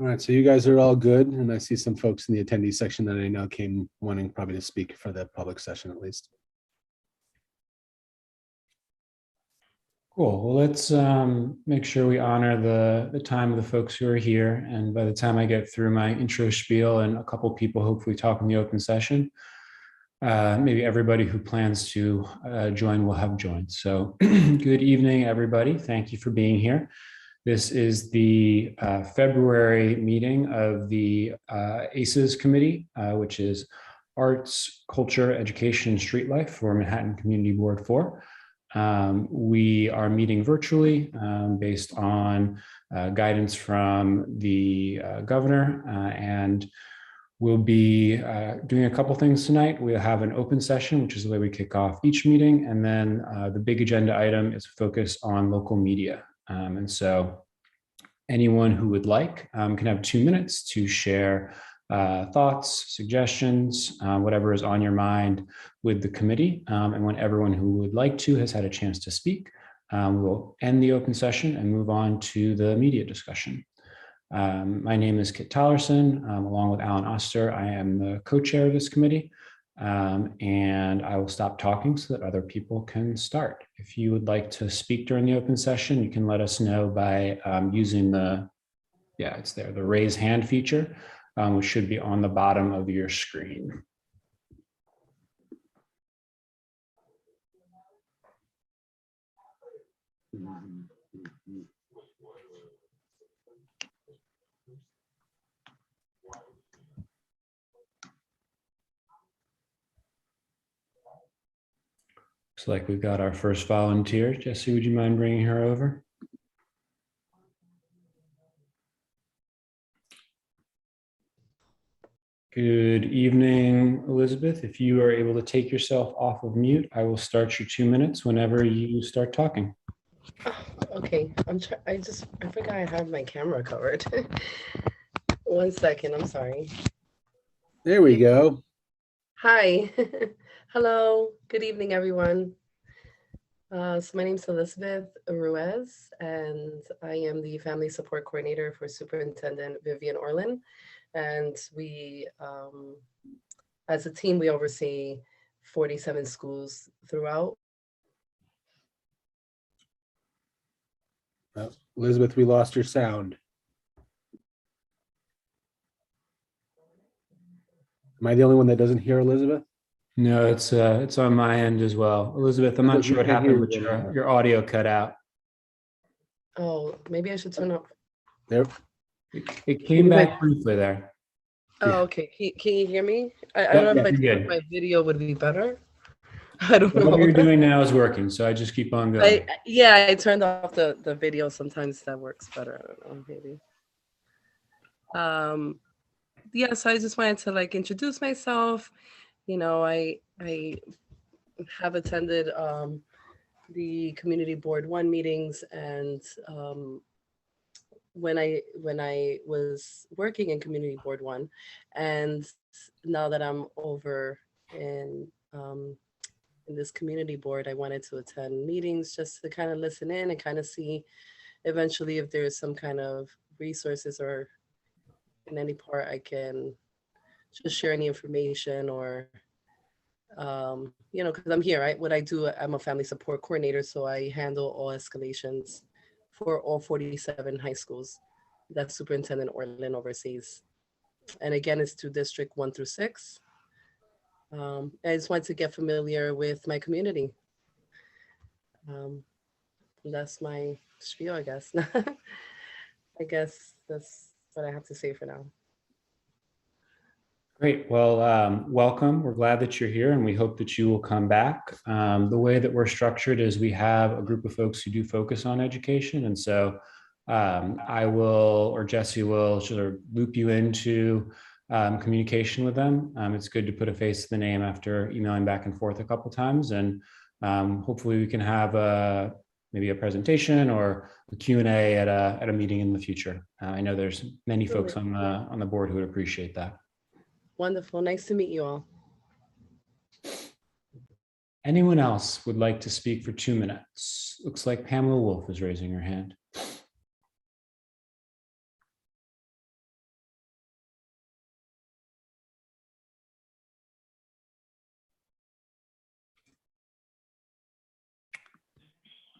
All right, so you guys are all good, and I see some folks in the attendee section that I know came wanting probably to speak for the public session at least. Cool. Well, let's make sure we honor the time of the folks who are here. And by the time I get through my intro spiel and a couple people hopefully talk in the open session, maybe everybody who plans to join will have joined. So good evening, everybody. Thank you for being here. This is the February meeting of the ACES committee, which is Arts, Culture, Education, and Street Life for Manhattan Community Board 4. We are meeting virtually based on guidance from the governor, and we'll be doing a couple things tonight. We'll have an open session, which is the way we kick off each meeting, and then the big agenda item is focus on local media. And so anyone who would like can have 2 minutes to share thoughts, suggestions, whatever is on your mind with the committee. And when everyone who would like to has had a chance to speak, we'll end the open session and move on to the media discussion. My name is Kit Tollerson. Along with Alan Oster, I am the co-chair of this committee. And I will stop talking so that other people can start. If you would like to speak during the open session, you can let us know by using the raise hand feature, which should be on the bottom of your screen. Looks like we've got our first volunteer. Jesse, would you mind bringing her over? Good evening, Elizabeth. If you are able to take yourself off of mute, I will start your 2 minutes whenever you start talking. Oh, okay, I forgot I had my camera covered. 1 second, I'm sorry. There we go. Hi. Hello, good evening, everyone. So my name is Elizabeth Ruiz, and I am the Family Support Coordinator for Superintendent Vivian Orlin. And we, as a team, we oversee 47 schools throughout. Elizabeth, we lost your sound. Am I the only one that doesn't hear Elizabeth? No, it's on my end as well. Elizabeth, I'm not sure what happened, but your audio cut out. Oh, maybe I should turn off. There. It came back briefly there. Oh, Yeah. okay. Can you hear me? I don't know if my video would be better. I don't know. What you're doing now is working, so I just keep on going. I turned off the video. Sometimes that works better. I don't know, maybe. So I just wanted to introduce myself. You know, I have attended the Community Board 1 meetings, and when I was working in Community Board 1, and now that I'm over in this community board, I wanted to attend meetings just to kind of listen in and kind of see eventually if there's some kind of resources or in any part I can just share any information or, because I'm here, right? What I do, I'm a family support coordinator, so I handle all escalations for all 47 high schools that Superintendent Orlin oversees. And again, it's to District 1 through 6. I just wanted to get familiar with my community. That's my spiel, I guess. I guess that's what I have to say for now. Great. Well, welcome. We're glad that you're here, and we hope that you will come back. The way that we're structured is we have a group of folks who do focus on education. And so I will, or Jesse will, sort of loop you into communication with them. It's good to put a face to the name after emailing back and forth a couple of times. And hopefully we can have maybe a presentation or a Q&A at a meeting in the future. I know there's many folks on the board who would appreciate that. Wonderful. Nice to meet you all. Anyone else would like to speak for 2 minutes? Looks like Pamela Wolf is raising her hand.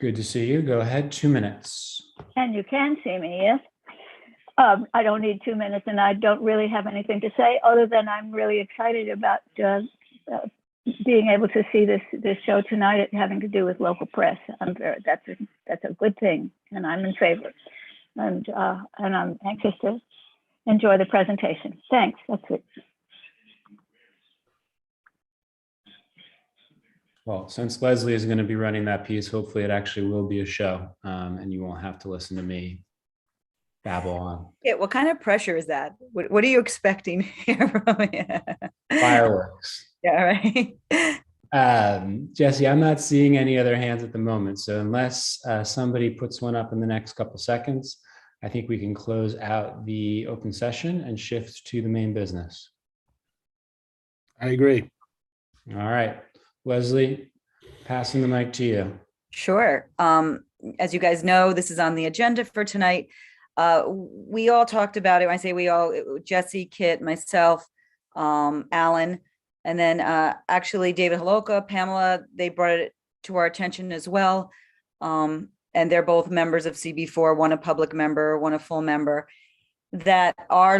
Good to see you. Go ahead, 2 minutes. And you can see me, yes? I don't need 2 minutes, and I don't really have anything to say other than I'm really excited about being able to see this show tonight, having to do with local press. That's a good thing, and I'm in favor. And I'm anxious to enjoy the presentation. Thanks. That's it. Well, since Leslie is going to be running that piece, hopefully it actually will be a show, and you won't have to listen to me babble on. Yeah, what kind of pressure is that? What are you expecting here from me? Fireworks. Yeah, right. Jesse, I'm not seeing any other hands at the moment. So unless somebody puts one up in the next couple seconds, I think we can close out the open session and shift to the main business. I agree. All right, Leslie, passing the mic to you. Sure. As you guys know, this is on the agenda for tonight. We all talked about it. When I say we all, Jesse, Kit, myself, Alan, and then actually David Holoka, Pamela, they brought it to our attention as well. And they're both members of CB4, one a public member, one a full member, that our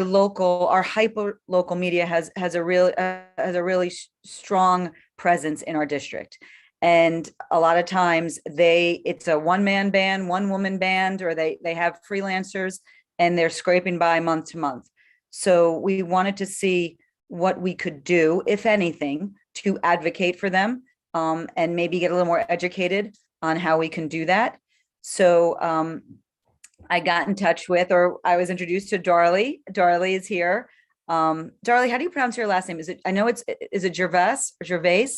hyper local media has a really strong presence in our district. And a lot of times it's a one-man band, one-woman band, or they have freelancers and they're scraping by month to month. So we wanted to see what we could do, if anything, to advocate for them, and maybe get a little more educated on how we can do that. So I got in touch with, or I was introduced to Darlie. Darlie is here. Darlie, how do you pronounce your last name? Is it Gervais or Gervais?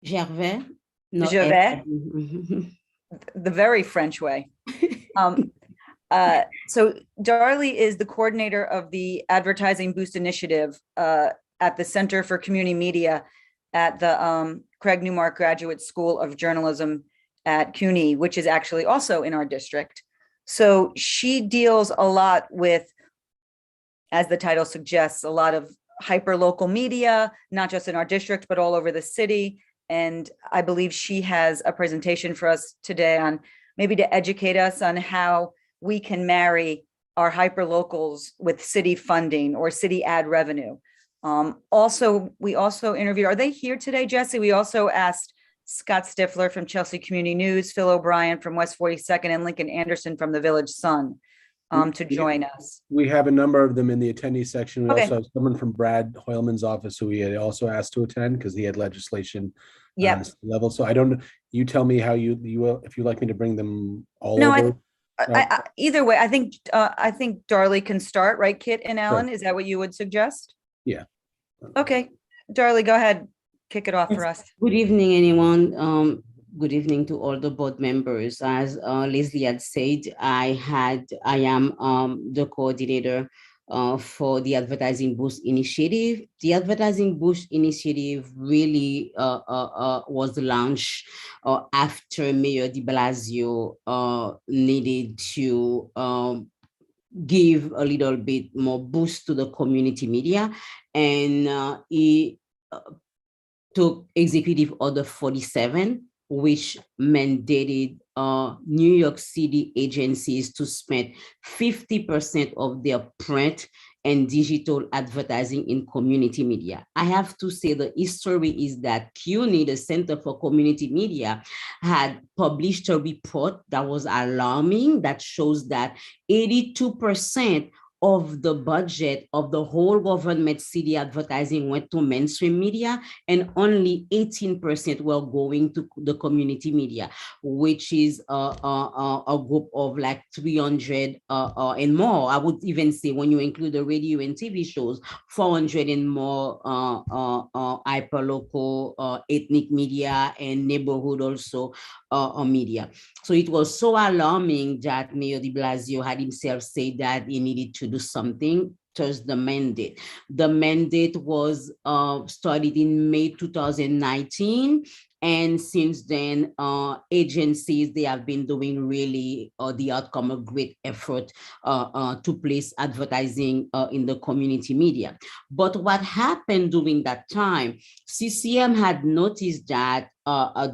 Gervais. No, Gervais. The very French way. So Darlie is the coordinator of the Advertising Boost Initiative at the Center for Community Media at the Craig Newmark Graduate School of Journalism at CUNY, which is actually also in our district. So she deals a lot with, as the title suggests, a lot of hyper-local media, not just in our district, but all over the city. And I believe she has a presentation for us today on maybe to educate us on how we can marry our hyper-locals with city funding or city ad revenue. We also interviewed, are they here today, Jesse? We also asked Scott Stifler from Chelsea Community News, Phil O'Brien from West 42nd, and Lincoln Anderson from the Village Sun to join us. We have a number of them in the attendee section. We Okay. also have someone from Brad Hoylman's office who we had also asked to attend because he had legislation on this level. So I don't, you tell me how you will, if you'd like me to bring them all over. I either way, I think Darlie can start, right, Kit and Alan? Sure. Is that what you would suggest? Yeah. Okay, Darlie, go ahead, kick it off for us. Good evening, anyone. Good evening to all the board members. As Leslie had said, I am the coordinator for the Advertising Boost Initiative. The Advertising Boost Initiative really was launched after Mayor de Blasio needed to give a little bit more boost to the community media, and he took Executive Order 47, which mandated New York City agencies to spend 50% of their print and digital advertising in community media. I have to say the history is that CUNY, the Center for Community Media, had published a report that was alarming, that shows that 82% of the budget of the whole government city advertising went to mainstream media, and only 18% were going to the community media, which is a group of like 300 and more. I would even say, when you include the radio and TV shows, 400 and more hyperlocal ethnic media and neighborhood also media. So it was so alarming that Mayor de Blasio had himself said that he needed to do something towards the mandate. The mandate was started in May 2019, And since then, agencies, they have been doing really the outcome of great effort to place advertising in the community media. But what happened during that time, CCM had noticed that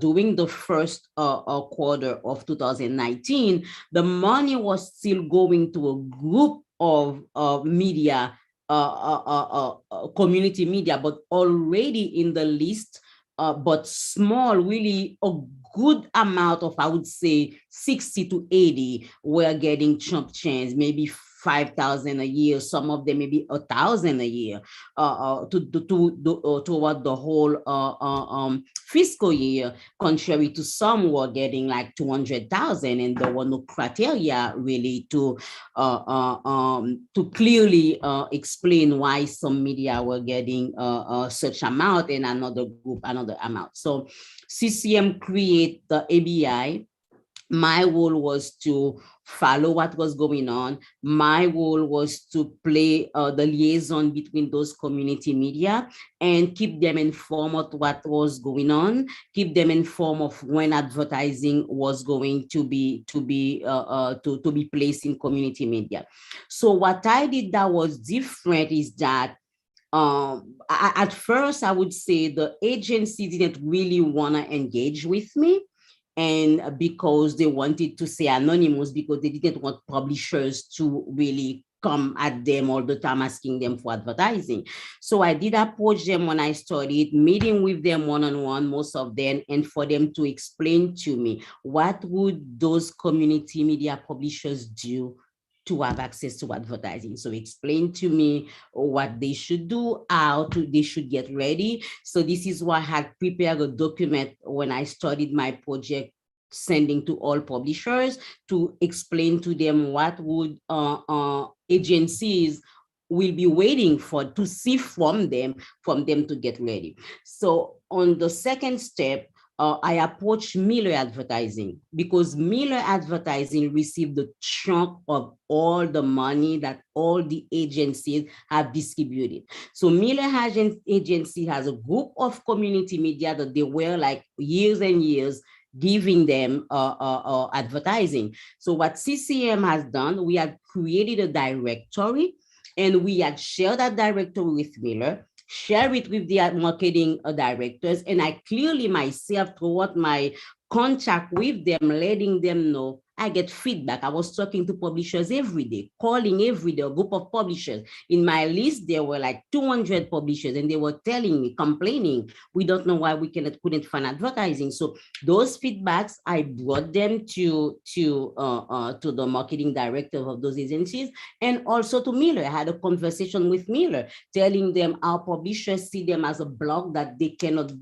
during the first quarter of 2019, the money was still going to a group of media, community media, but already in the list, but small, really a good amount of, I would say, 60 to 80 were getting chump change, maybe 5,000 a year, some of them maybe 1,000 a year, toward the whole fiscal year, contrary to some who are getting like 200,000, and there were no criteria really to clearly explain why some media were getting such amount and another group another amount. So CCM create the ABI. My role was to follow what was going on. My role was to play the liaison between those community media and keep them informed of what was going on, keep them informed of when advertising was going to be placed in community media. So what I did that was different is that at first, I would say the agency didn't really want to engage with me, and because they wanted to stay anonymous, because they didn't want publishers to really come at them all the time asking them for advertising. So I did approach them when I started meeting with them one-on-one, most of them, and for them to explain to me what would those community media publishers do to have access to advertising. So explain to me what they should do, they should get ready. So this is why I had prepared a document when I started my project, sending to all publishers to explain to them what would agencies will be waiting for to see from them to get ready. So on the second step, I approached Miller Advertising, because Miller Advertising received the chunk of all the money that all the agencies have distributed. So Miller Agency has a group of community media that they were like years and years giving them advertising. So what CCM has done, we had created a directory, and we had shared that directory with Miller, share it with the marketing directors, and I clearly myself, throughout my contact with them, letting them know I get feedback. I was talking to publishers every day, calling every day, a group of publishers. In my list, there were like 200 publishers, and they were telling me, complaining, we don't know why we couldn't find advertising. So those feedbacks, I brought them to the marketing director of those agencies, and also to Miller. I had a conversation with Miller, telling them our publishers see them as a block, that they cannot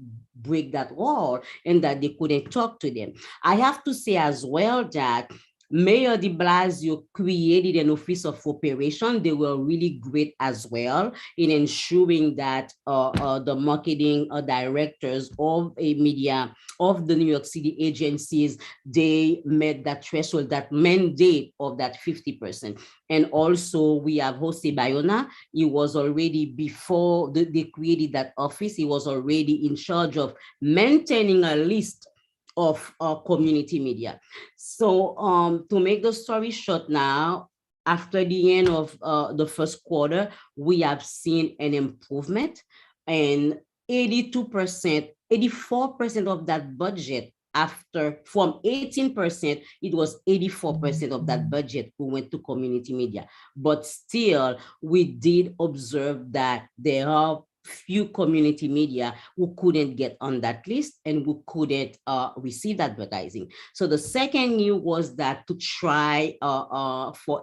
break that wall, and that they couldn't talk to them. I have to say as well that Mayor de Blasio created an office of operation. They were really great as well in ensuring that the marketing directors of a media of the New York City agencies, they met that threshold, that mandate of that 50%. And also we have Jose Bayona. He was already, before they created that office, he was already in charge of maintaining a list of community media. So to make the story short now, after the end of the first quarter, we have seen an improvement, and 82%, 84% of that budget, after from 18%, it was 84% of that budget who went to community media. But still, we did observe that there are few community media who couldn't get on that list and who couldn't receive advertising. So the second news was that to try for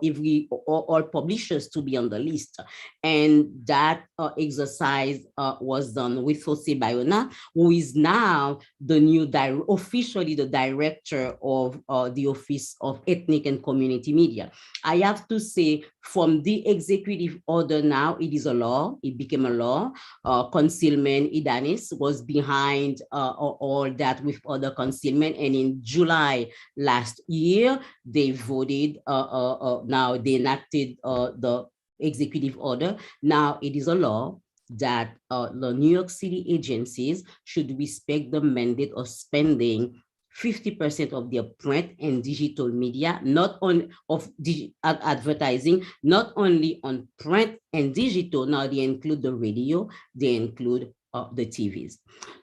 all publishers to be on the list, and that exercise was done with Jose Bayona, who is now the new officially the director of the Office of Ethnic and Community Media. I have to say, from the executive order now, it is a law. It became a law. Councilman Idanis was behind all that with other councilmen, and in July last year, they voted, now they enacted the executive order. Now it is a law. that the New York City agencies should respect the mandate of spending 50% of their print and digital media, not on advertising, not only on print and digital. Now they include the radio, they include the TVs.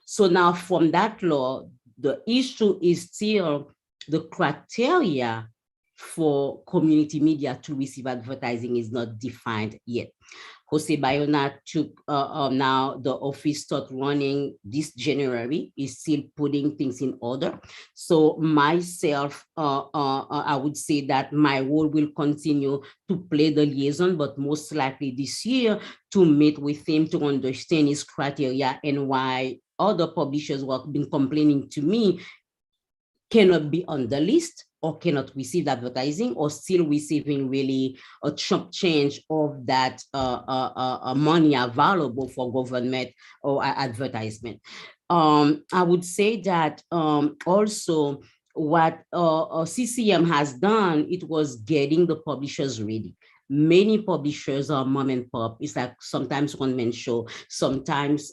So now from that law, the issue is still the criteria for community media to receive advertising is not defined yet. Jose Bayona took now the office start running this January, is still putting things in order. So myself, I would say that my role will continue to play the liaison, but most likely this year to meet with him to understand his criteria and why other publishers who have been complaining to me cannot be on the list or cannot receive advertising or still receiving really a chunk change of that money available for government or advertisement. I would say that also what CCM has done, it was getting the publishers ready. Many publishers are mom and pop. It's like sometimes one man show, sometimes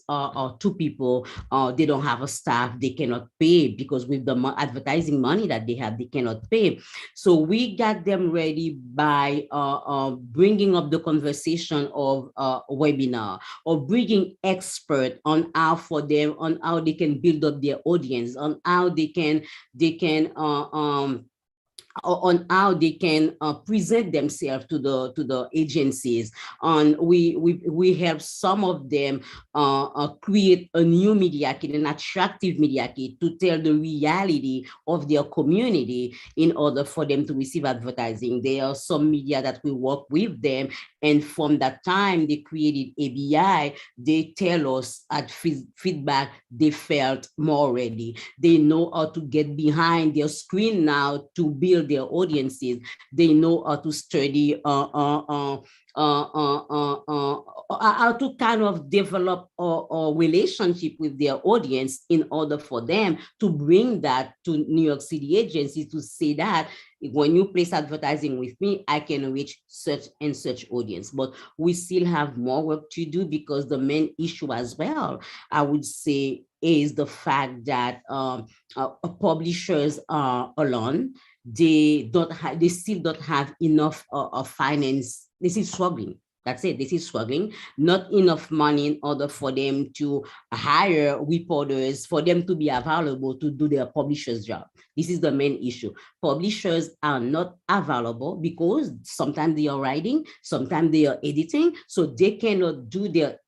two people, they don't have a staff, they cannot pay because with the advertising money that they have, they cannot pay. So we got them ready by bringing up the conversation of a webinar or bringing expert on how for them, on how they can build up their audience, on how they can on how they can present themselves to the agencies. We help some of them create a new media kit, an attractive media kit to tell the reality of their community in order for them to receive advertising. There are some media that we work with them, and from that time they created ABI, they tell us at feedback they felt more ready. They know how to get behind their screen now to build their audiences. They know how to study how to kind of develop a relationship with their audience in order for them to bring that to New York City agencies to say that when you place advertising with me, I can reach such and such audience. But we still have more work to do because the main issue as well, I would say, is the fact that publishers alone, they still don't have enough finance. This is struggling. That's it. This is struggling. Not enough money in order for them to hire reporters, for them to be available to do their publisher's job. This is the main issue. Publishers are not available because sometimes they are writing, sometimes they are editing, so they cannot do their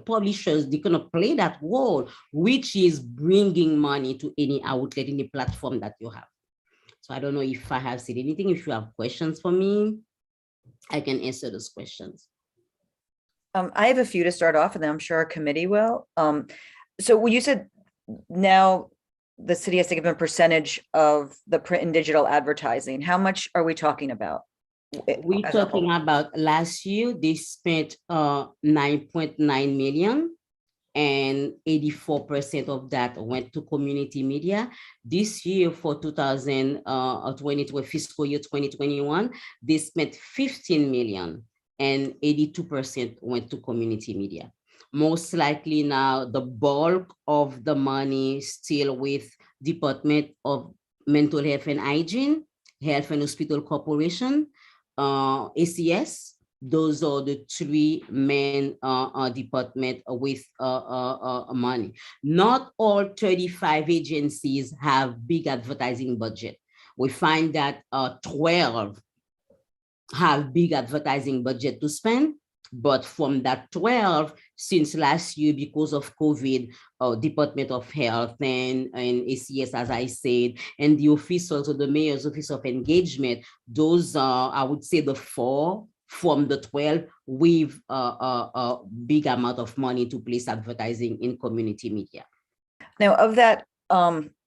publishers, they cannot play that role, which is bringing money to any outlet in the platform that you have. So I don't know if I have said anything. If you have questions for me, I can answer those questions. I have a few to start off, and then I'm sure our committee will. So when you said now the city has to give a percentage of the print and digital advertising, how much are we talking about? We're talking about last year, they spent 9.9 million. And 84% of that went to community media. This year for 2020, fiscal year 2021, they spent 15 million and 82% went to community media. Most likely now the bulk of the money still with Department of Mental Health and Hygiene, Health and Hospital Corporation, ACES. Those are the three main departments with money. Not all 35 agencies have big advertising budget. We find that 12 have big advertising budget to spend, but from that 12, since last year, because of COVID, Department of Health and ACES, as I said, and the office, also the Mayor's Office of Engagement, those are, I would say, the 4 from the 12 with a big amount of money to place advertising in community media. Now, of that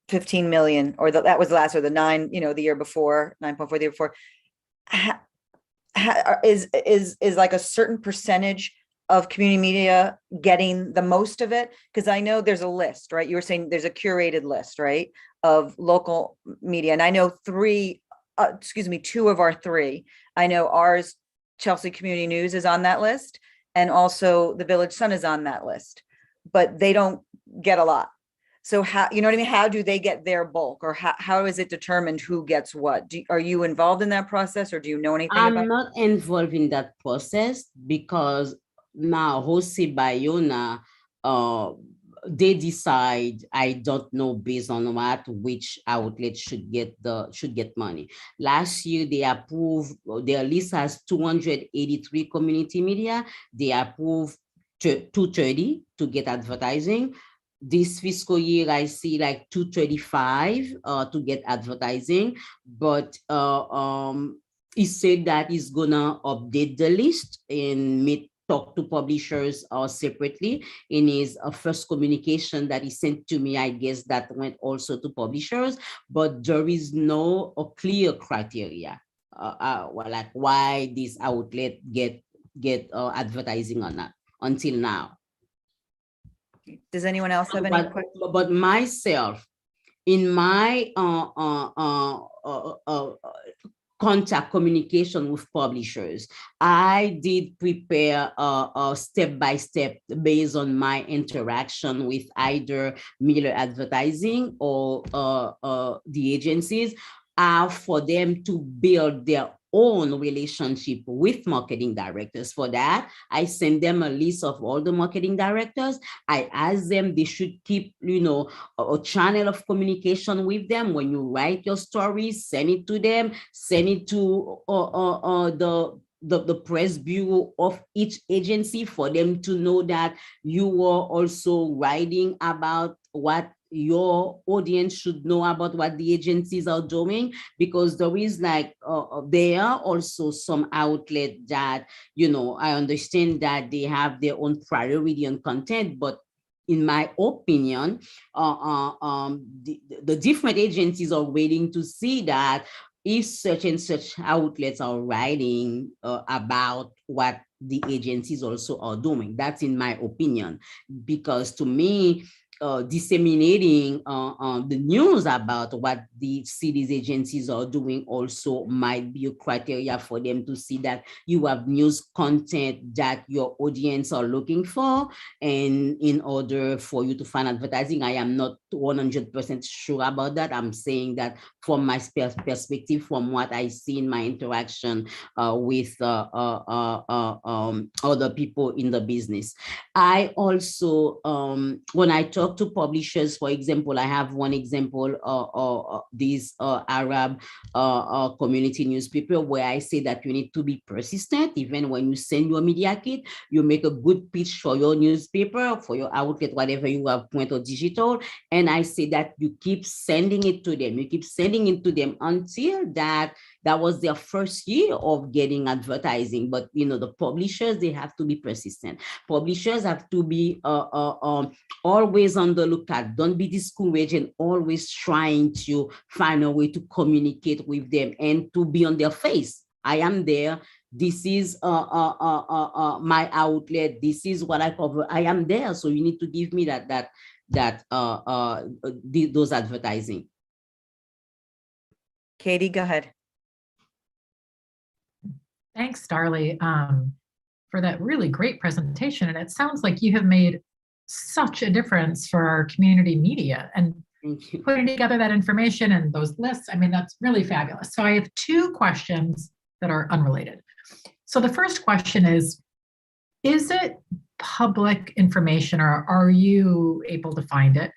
15 million, or that was last, or the 9, the year before, 9.4 the year before, is like a certain percentage of community media getting the most of it? Because I know there's a list, right? You were saying there's a curated list, right, of local media, and I know 2 of our 3. I know ours, Chelsea Community News, is on that list, And also the Village Sun is on that list, but they don't get a lot. So how, you know what I mean? How do they get their bulk, or how is it determined who gets what? Are you involved in that process, or do you know anything about it? I'm not involved in that process because now Jose Bayona, they decide, I don't know based on what, which outlet should get money. Last year they approved, their list has 283 community media. They approved 230 to get advertising. This fiscal year, I see like 235 to get advertising, but he said that he's gonna update the list and talk to publishers separately. In his first communication that he sent to me, I guess that went also to publishers, but there is no clear criteria like why this outlet get advertising or not until now. Does anyone else have any questions? But myself, in my contact communication with publishers, I did prepare a step-by-step based on my interaction with either Miller Advertising or the agencies, for them to build their own relationship with marketing directors. For that, I send them a list of all the marketing directors. I ask them they should keep, a channel of communication with them. When you write your stories, send it to them, send it to the press bureau of each agency for them to know that you are also writing about what your audience should know about what the agencies are doing, because there is there are also some outlet that, I understand that they have their own priority on content, but in my opinion, the different agencies are waiting to see that if such and such outlets are writing about what the agencies also are doing. That's in my opinion, because to me, disseminating the news about what the city's agencies are doing also might be a criteria for them to see that you have news content that your audience are looking for. And in order for you to find advertising, I am not 100% sure about that. I'm saying that from my perspective, from what I see in my interaction with other people in the business. I also, when I talk to publishers, for example, I have one example, this Arab community newspaper, where I say that you need to be persistent. Even when you send your media kit, you make a good pitch for your newspaper, for your outlet, whatever you have, print or digital. And I say that you keep sending it to them. You keep sending it to them until that was their first year of getting advertising. But, the publishers, they have to be persistent. Publishers have to be always on the lookout. Don't be discouraged, and always trying to find a way to communicate with them and to be on their face. I am there. This is my outlet. This is what I cover. I am there. So you need to give me those advertising. Katie, go ahead. Thanks, Darlie, for that really great presentation. And it sounds like you have made such a difference for our community media and putting together that information and those lists. I mean, that's really fabulous. So I have two questions that are unrelated. So the first question is it public information, or are you able to find it?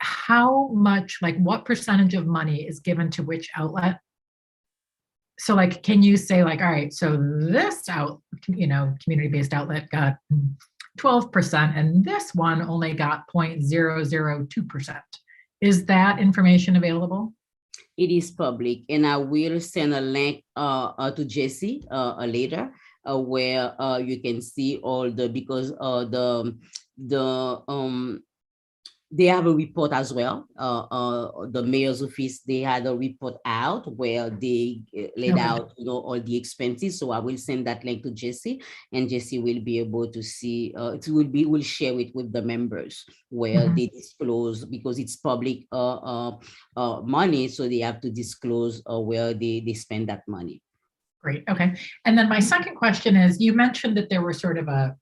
How much, what percentage of money is given to which outlet? So can you say all right, so this community-based outlet got 12% and this one only got 0.002%. Is that information available? It is public, and I will send a link to Jesse later, where you can see all because they have a report as well. The mayor's office, they had a report out where they laid out, all the expenses. So I will send that link to Jesse, and Jesse will be able to see. We'll share it with the members where they disclose, because it's public money, so they have to disclose where they spend that money. Great. Okay. And then my second question is, you mentioned that there were sort of a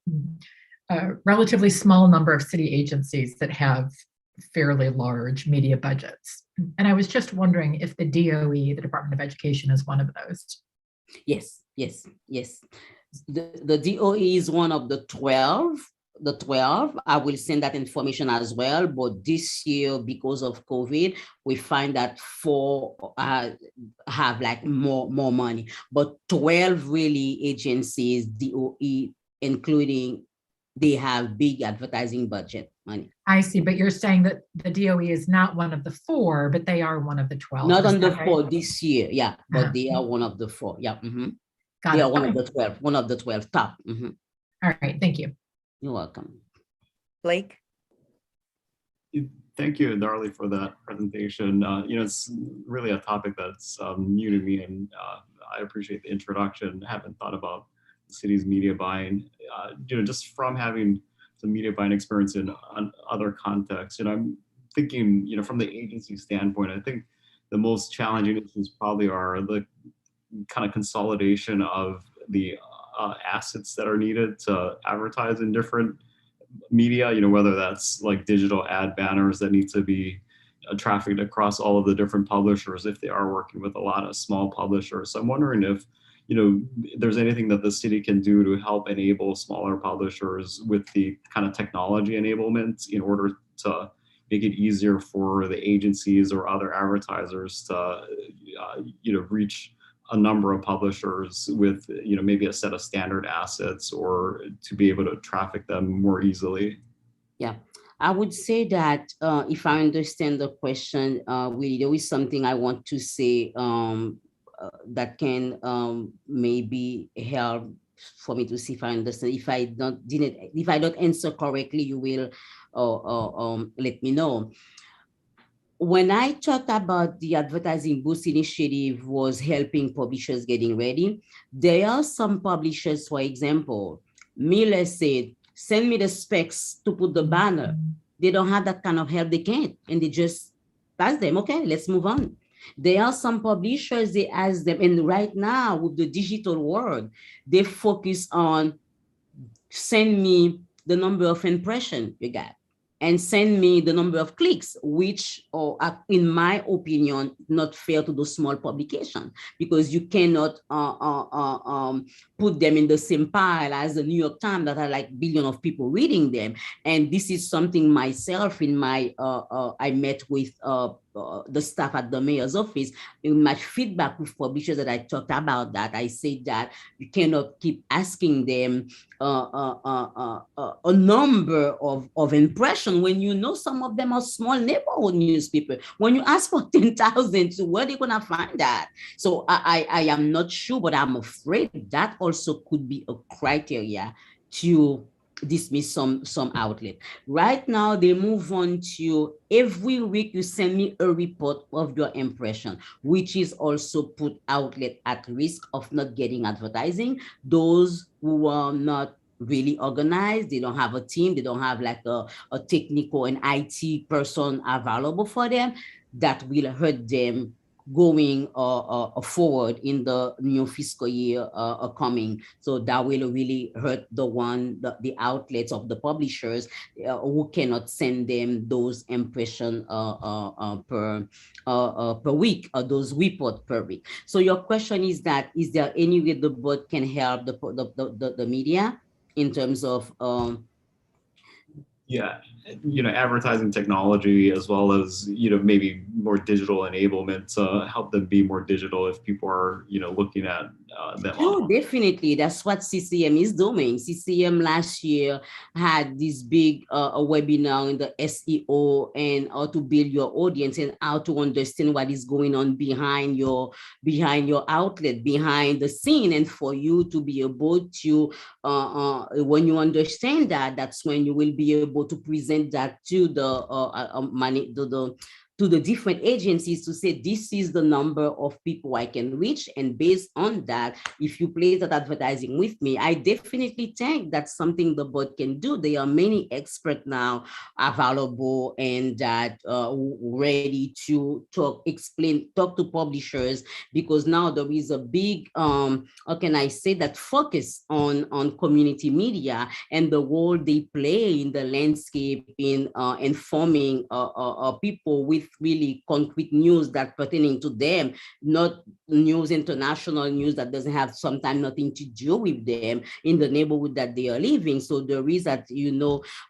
relatively small number of city agencies that have fairly large media budgets. And I was just wondering if the DOE, the Department of Education, is one of those. Yes. The DOE is one of the 12. The 12, I will send that information as well. But this year, because of COVID, we find that 4 have like more money. But 12 really agencies, DOE, including, they have big advertising budget money. I see, but you're saying that the DOE is not one of the 4, but they are one of the 12. Not Is on the that 4 right? this year, yeah, but they are one of the 4. Yeah. Got They it. are one Okay. of the 12, one of the 12 top. All right. Thank you. You're welcome. Blake? Thank you, Darlie, for that presentation. It's really a topic that's new to me, and I appreciate the introduction. I haven't thought about the city's media buying, just from having some media buying experience in other contexts. I'm thinking, from the agency standpoint, I think the most challenging issues probably are the kind of consolidation of the assets that are needed to advertise in different media, whether that's like digital ad banners that need to be trafficked across all of the different publishers if they are working with a lot of small publishers. So I'm wondering if, there's anything that the city can do to help enable smaller publishers with the kind of technology enablement in order to make it easier for the agencies or other advertisers to, reach a number of publishers with, maybe a set of standard assets, or to be able to traffic them more easily. Yeah, I would say that if I understand the question, really, there is something I want to say that can maybe help for me to see if I understand. If I don't answer correctly, you will let me know. When I talked about the advertising boost initiative was helping publishers getting ready, there are some publishers, for example, Miller said, send me the specs to put the banner. They don't have that kind of help, they can't, and they just pass them, okay, let's move on. There are some publishers, they ask them, and right now with the digital world, they focus on send me the number of impressions you got, and send me the number of clicks, which are, in my opinion, not fair to the small publication, because you cannot put them in the same pile as the New York Times that are like billions of people reading them. And this is something myself in my, I met with the staff at the mayor's office. In my feedback with publishers that I talked about that, I said that you cannot keep asking them a number of impressions when you know some of them are small neighborhood newspaper. When you ask for 10,000, so where are they gonna find that? So I am not sure, but I'm afraid that also could be a criteria to dismiss some outlet. Right now, they move on to every week you send me a report of your impression, which is also put outlet at risk of not getting advertising. Those who are not really organized, they don't have a team, they don't have like a technical and IT person available for them, that will hurt them going forward in the new fiscal year coming. So that will really hurt the outlets of the publishers who cannot send them those impressions per week, or those reports per week. So your question is that, is there any way the board can help the media in terms of Yeah, advertising technology, as well as, maybe more digital enablement to help them be more digital if people are, looking at them. Oh, definitely. That's what CCM is doing. CCM last year had this big webinar in the SEO, and how to build your audience and how to understand what is going on behind your outlet, behind the scene. And for you to be able to, when you understand that, that's when you will be able to present that to the to the different agencies to say, this is the number of people I can reach. And based on that, if you place that advertising with me, I definitely think that's something the board can do. There are many experts now available and that ready to talk to publishers, because now there is a big, how can I say that, focus on community media and the role they play in the landscape in informing people with really concrete news that pertaining to them, not news, international news that doesn't have sometimes nothing to do with them in the neighborhood that they are living. So there is that,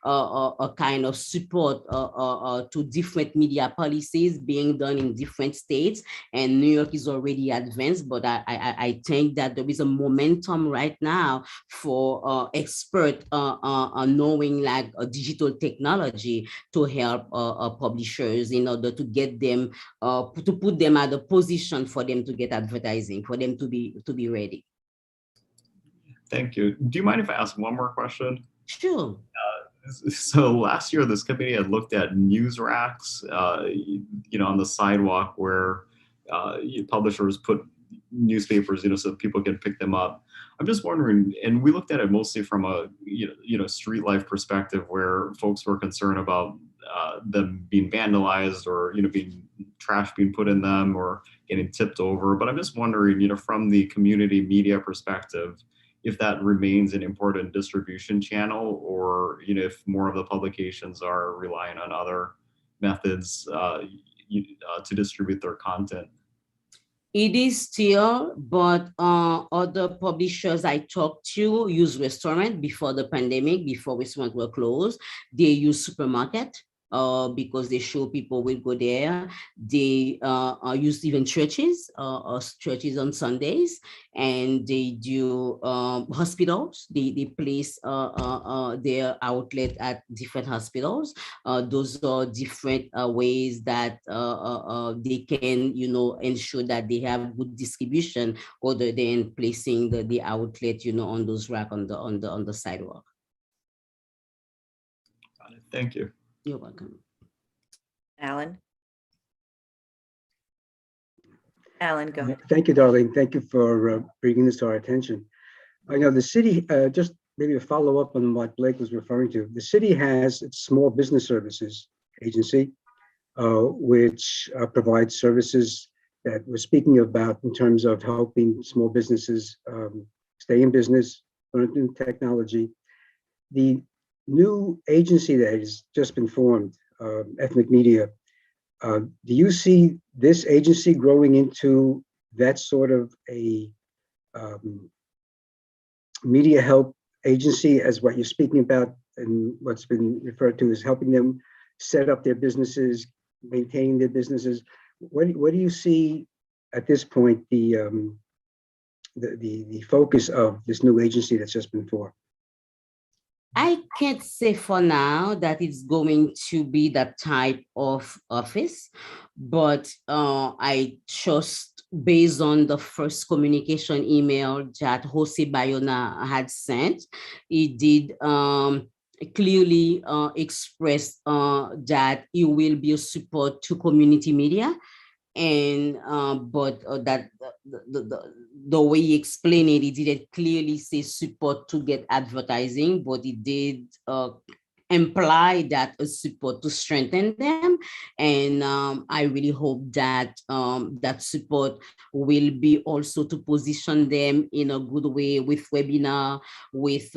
a kind of support to different media policies being done in different states, and New York is already advanced, but I think that there is a momentum right now for expert knowing like digital technology to help publishers in order to get them to put them at a position for them to get advertising, for them to be ready. Thank you. Do you mind if I ask one more question? Sure. So last year, this committee had looked at news racks, on the sidewalk where publishers put newspapers, so people can pick them up. I'm just wondering, and we looked at it mostly from a street life perspective, where folks were concerned about them being vandalized or trash being put in them or getting tipped over. But I'm just wondering, from the community media perspective, if that remains an important distribution channel, or if more of the publications are relying on other methods to distribute their content. It is still, but other publishers I talked to use restaurant before the pandemic, before restaurants were closed. They use supermarket because they show people will go there. They use even churches on Sundays, and they do hospitals. They place their outlet at different hospitals. Those are different ways that they can, ensure that they have good distribution, other than placing the outlet, on those racks on the sidewalk. Got it. Thank you. You're welcome. Alan? Alan, go ahead. Thank you, Darlene. Thank you for bringing this to our attention. I know the city, just maybe to follow up on what Blake was referring to, the city has its small business services agency, which provides services that we're speaking about in terms of helping small businesses stay in business, learn new technology. The new agency that has just been formed, Ethnic Media, do you see this agency growing into that sort of a media help agency, as what you're speaking about and what's been referred to as helping them set up their businesses, maintaining their businesses? What do you see at this point the focus of this new agency that's just been formed? I can't say for now that it's going to be that type of office, but I just, based on the first communication email that Jose Bayona had sent, he did clearly express that it will be a support to community media. And but that the way he explained it, he didn't clearly say support to get advertising, but he did imply that a support to strengthen them. And I really hope that that support will be also to position them in a good way with webinar, with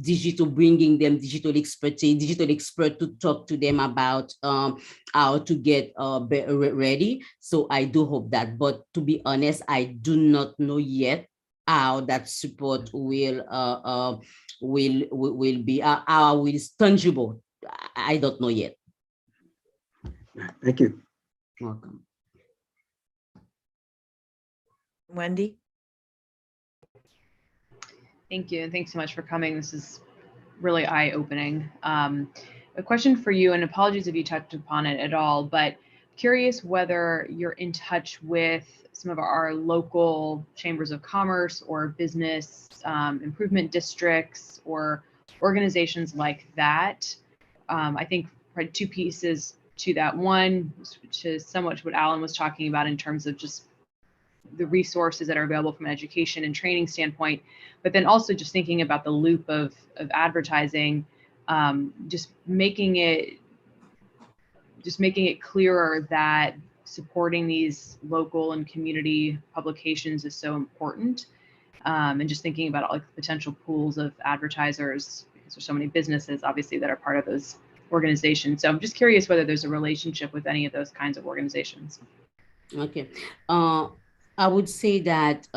digital, bringing them digital expertise, digital expert to talk to them about how to get ready. So I do hope that, but to be honest, I do not know yet how that support will be, how it is tangible. I don't know yet. Thank you. Welcome. Wendy? Thank you, and thanks so much for coming. This is really eye-opening. A question for you, and apologies if you touched upon it at all, but curious whether you're in touch with some of our local chambers of commerce or business improvement districts or organizations like that. I think probably two pieces to that. One, which is somewhat what Alan was talking about in terms of just the resources that are available from an education and training standpoint, but then also just thinking about the loop of advertising, just making it clearer that supporting these local and community publications is so important. And just thinking about like potential pools of advertisers, because there's so many businesses obviously that are part of those organizations. So I'm just curious whether there's a relationship with any of those kinds of organizations. Okay. I would say that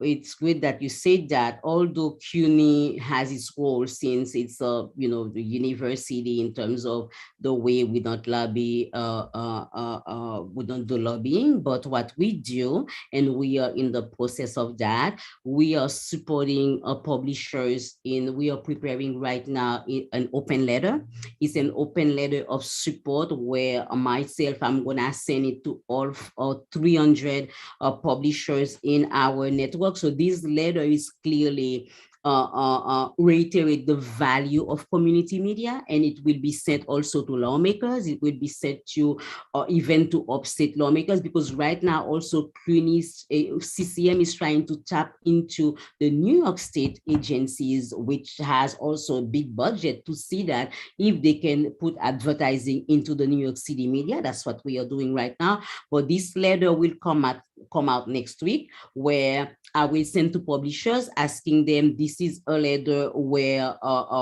it's good that you said that, although CUNY has its role since it's the university in terms of the way we don't lobby, we don't do lobbying, but what we do, and we are in the process of that, we are supporting publishers we are preparing right now an open letter. It's an open letter of support where myself, I'm gonna send it to all 300 publishers in our network. So this letter is clearly reiterate the value of community media, and it will be sent also to lawmakers. It will be sent to even to upstate lawmakers, because right now also CUNY's CCM is trying to tap into the New York State agencies, which has also a big budget, to see that if they can put advertising into the New York City media. That's what we are doing right now. But this letter will come out next week, where I will send to publishers asking them, this is a letter where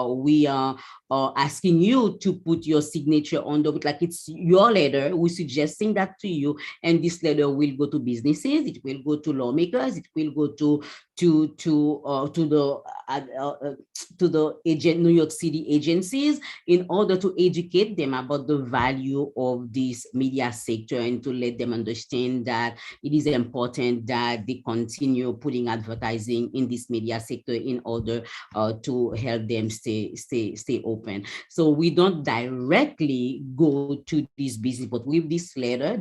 we are asking you to put your signature on the, like it's your letter, we're suggesting that to you, and this letter will go to businesses, it will go to lawmakers, it will go to the New York City agencies, in order to educate them about the value of this media sector, and to let them understand that it is important that they continue putting advertising in this media sector in order to help them stay open. So we don't directly go to this business, but with this letter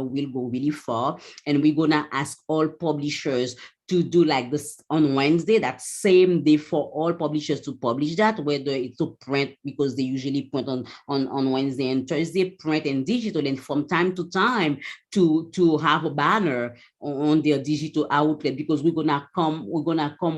will go really far, and we're gonna ask all publishers to do like this on Wednesday, that same day, for all publishers to publish that, whether it's to print, because they usually print on Wednesday and Thursday, print and digital, and from time to time to have a banner on their digital outlet, because we're gonna come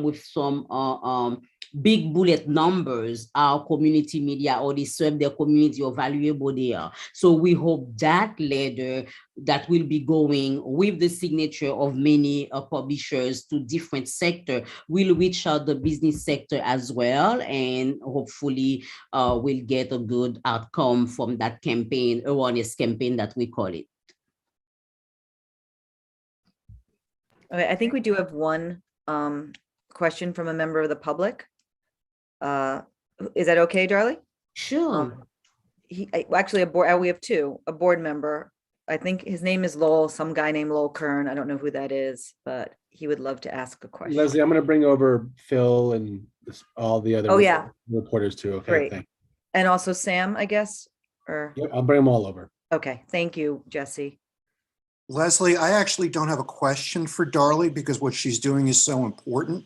with some big bullet numbers, our community media, or they serve their community, or valuable they are. So we hope that letter that will be going with the signature of many publishers to different sectors will reach out the business sector as well, and hopefully we'll get a good outcome from that campaign, awareness campaign that we call it. Okay, I think we do have one question from a member of the public. Is that okay, Darlie? Sure. Actually, we have two. A board member, I think his name is Lowell, some guy named Lowell Kern. I don't know who that is, but he would love to ask a question. Leslie, I'm going to bring over Phil and all the other reporters too. Okay, great. thanks. And also Sam, I guess, or yeah, I'll bring them all over. Okay, thank you, Jesse. Leslie, I actually don't have a question for Darlie, because what she's doing is so important.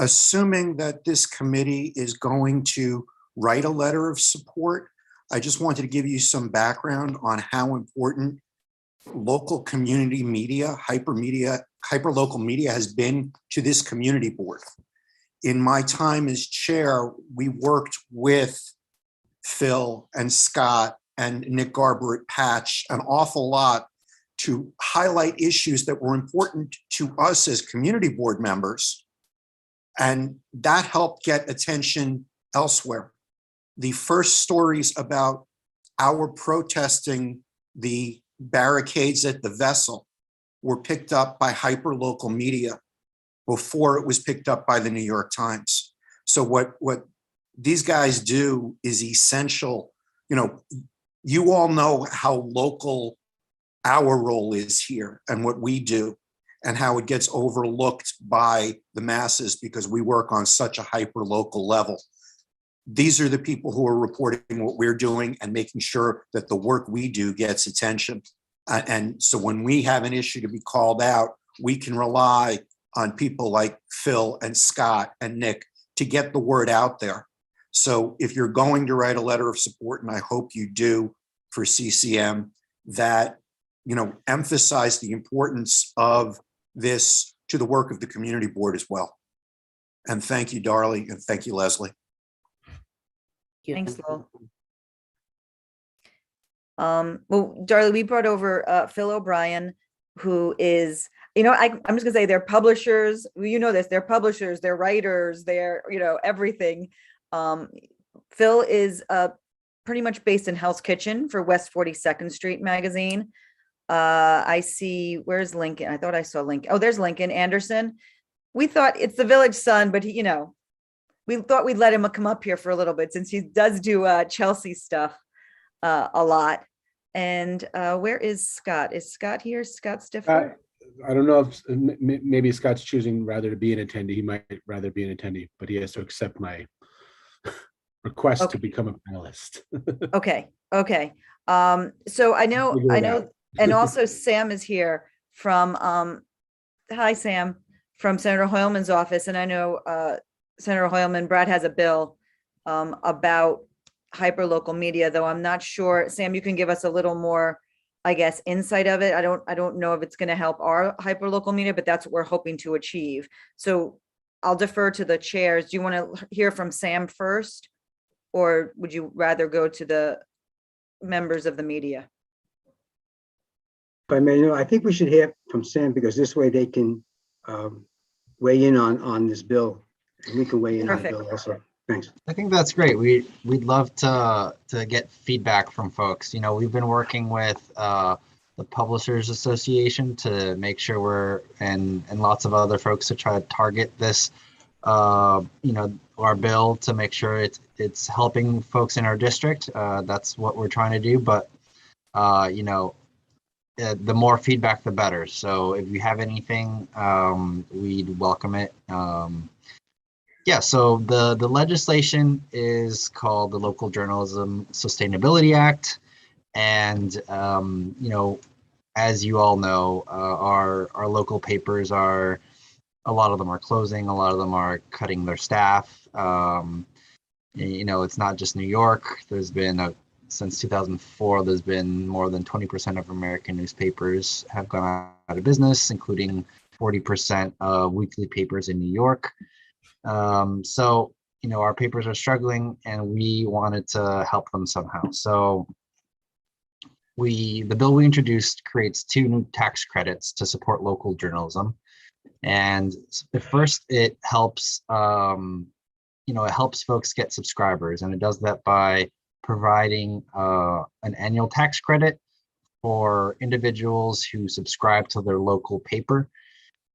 Assuming that this committee is going to write a letter of support, I just wanted to give you some background on how important local community media, hyperlocal media has been to this community board. In my time as chair, we worked with Phil and Scott and Nick Garber at Patch an awful lot to highlight issues that were important to us as community board members. And that helped get attention elsewhere. The first stories about our protesting the barricades at the Vessel were picked up by hyperlocal media before it was picked up by the New York Times. So what these guys do is essential. You know, you all know how local our role is here and what we do, and how it gets overlooked by the masses because we work on such a hyper-local level. These are the people who are reporting what we're doing and making sure that the work we do gets attention. And so when we have an issue to be called out, we can rely on people like Phil and Scott and Nick to get the word out there. So if you're going to write a letter of support, and I hope you do, for CCM that, emphasize the importance of this to the work of the community board as well. And thank you, Darlie, and thank you, Leslie. Thanks, Lowell. Well, Darlie, we brought over Phil O'Brien, who is, I'm just gonna say they're publishers. They're publishers, they're writers, they're, everything. Phil is pretty much based in Hell's Kitchen for West 42nd Street magazine. I see, where's Lincoln? I thought I saw Lincoln. Oh, there's Lincoln Anderson. We thought it's the Village Sun, but he, we thought we'd let him come up here for a little bit since he does do Chelsea stuff a lot. And where is Scott? Is Scott here? Scott Stifler? I don't know if maybe Scott's choosing rather to be an attendee. He might rather be an attendee, but he has to accept my request to become a panelist. Okay. So I know, and also Sam is here from, hi, Sam, from Senator Hoylman's office. And I know Senator Hoylman, Brad has a bill about hyperlocal media, though I'm not sure. Sam, you can give us a little more, I guess, insight of it. I don't know if it's going to help our hyperlocal media, but that's what we're hoping to achieve. So I'll defer to the chairs. Do you want to hear from Sam first, or would you rather go to the members of the media? If I may, I think we should hear from Sam, because this way they can weigh in on this bill, and we can weigh in on the bill also. Thanks. I think that's great. We'd love to get feedback from folks. We've been working with the Publishers Association to make sure and lots of other folks to try to target this, our bill to make sure it's helping folks in our district. That's what we're trying to do. But the more feedback, the better. So if you have anything, we'd welcome it. Yeah, so the legislation is called the Local Journalism Sustainability Act. And, as you all know, our local papers a lot of them are closing, a lot of them are cutting their staff. It's not just New York. There's been, since 2004, there's been more than 20% of American newspapers have gone out of business, including 40% of weekly papers in New York. So, our papers are struggling and we wanted to help them somehow. So the bill we introduced creates 2 new tax credits to support local journalism. And at first it helps, it helps folks get subscribers, and it does that by providing an annual tax credit for individuals who subscribe to their local paper.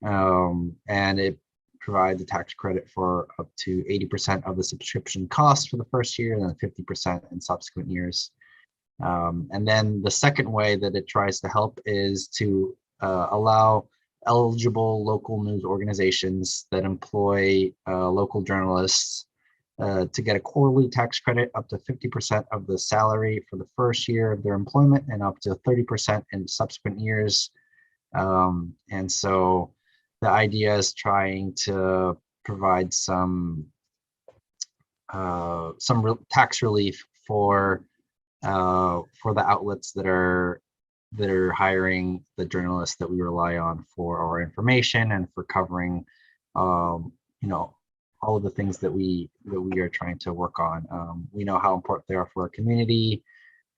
And it provide the tax credit for up to 80% of the subscription cost for the first year, and then 50% in subsequent years. And then the second way that it tries to help is to allow eligible local news organizations that employ local journalists to get a quarterly tax credit up to 50% of the salary for the first year of their employment, and up to 30% in subsequent years. And so the idea is trying to provide some tax relief for the outlets that are hiring the journalists that we rely on for our information and for covering, all of the things that we are trying to work on. We know how important they are for our community.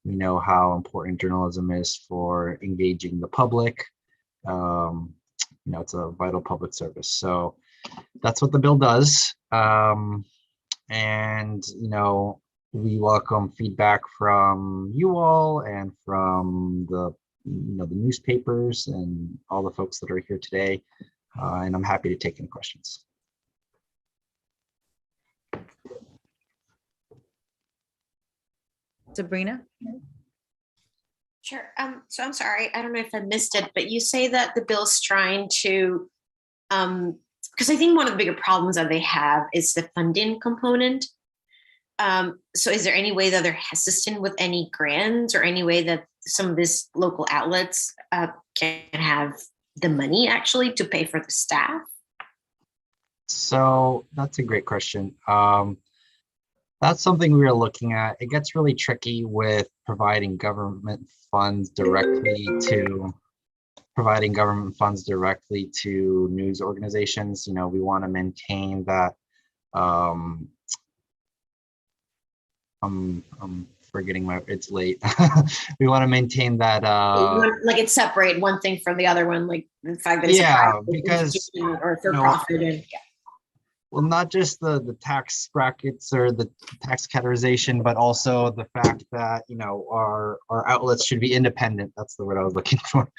We know how important journalism is for engaging the public. It's a vital public service. So that's what the bill does. And, we welcome feedback from you all and from the newspapers and all the folks that are here today. And I'm happy to take any questions. Sabrina? Sure. So I'm sorry, I don't know if I missed it, but you say that the bill's trying to, because I think one of the bigger problems that they have is the funding component. So is there any way that they're hesitant with any grants, or any way that some of these local outlets can have the money actually to pay for the staff? So that's a great question. That's something we were looking at. It gets really tricky with providing government funds directly to news organizations. You know, we want to maintain that. I'm forgetting it's late. We want to maintain that. Like it's separate one thing from the other one, like the fact that it's Yeah, a private because institution or for profit. And yeah. Well, not just the tax brackets or the tax categorization, but also the fact that, you know, our outlets should be independent. That's the word I was looking for,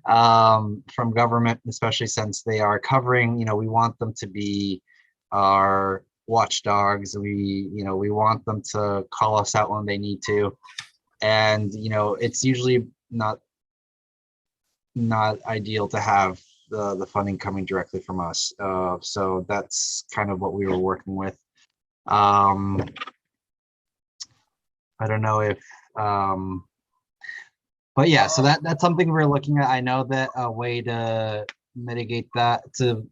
from government, especially since they are covering, you know, we want them to be our watchdogs. We want them to call us out when they need to. And, you know, it's usually not ideal to have the funding coming directly from us. So that's kind of what we were working with. I don't know if, but yeah, so that's something we're looking at. I know that a way to mitigate that, to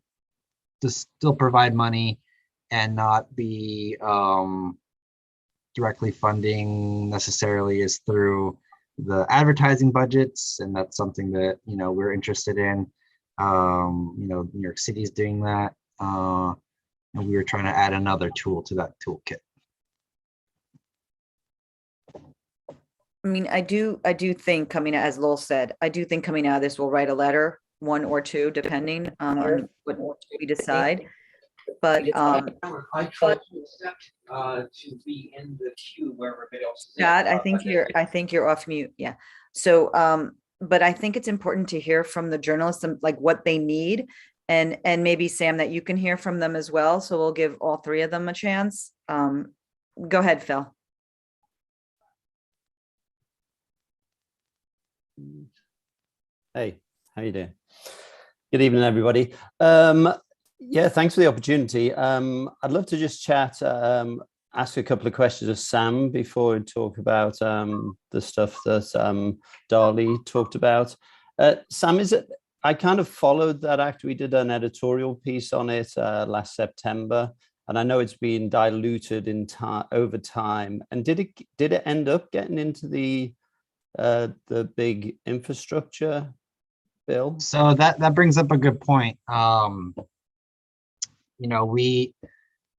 still provide money and not be directly funding necessarily, is through the advertising budgets, and that's something that, you know, we're interested in. You know, New York City is doing that, and we were trying to add another tool to that toolkit. I mean, I do think coming out, as Lowell said, I do think coming out of this, we'll write a letter, one or two, depending on what we decide. But I tried to accept to be in the queue where everybody else is. Chad, I think you're off mute. Yeah. So but I think it's important to hear from the journalists, like what they need, and maybe Sam, that you can hear from them as well. So we'll give all three of them a chance. Go ahead, Phil. Hey, how you doing? Good evening, everybody. Yeah, thanks for the opportunity. I'd love to just chat, ask a couple of questions of Sam before we talk about the stuff that Darley talked about. Sam, I kind of followed that act. We did an editorial piece on it last September, and I know it's been diluted in over time. And did it end up getting into the big infrastructure bill? So that brings up a good point. You know, we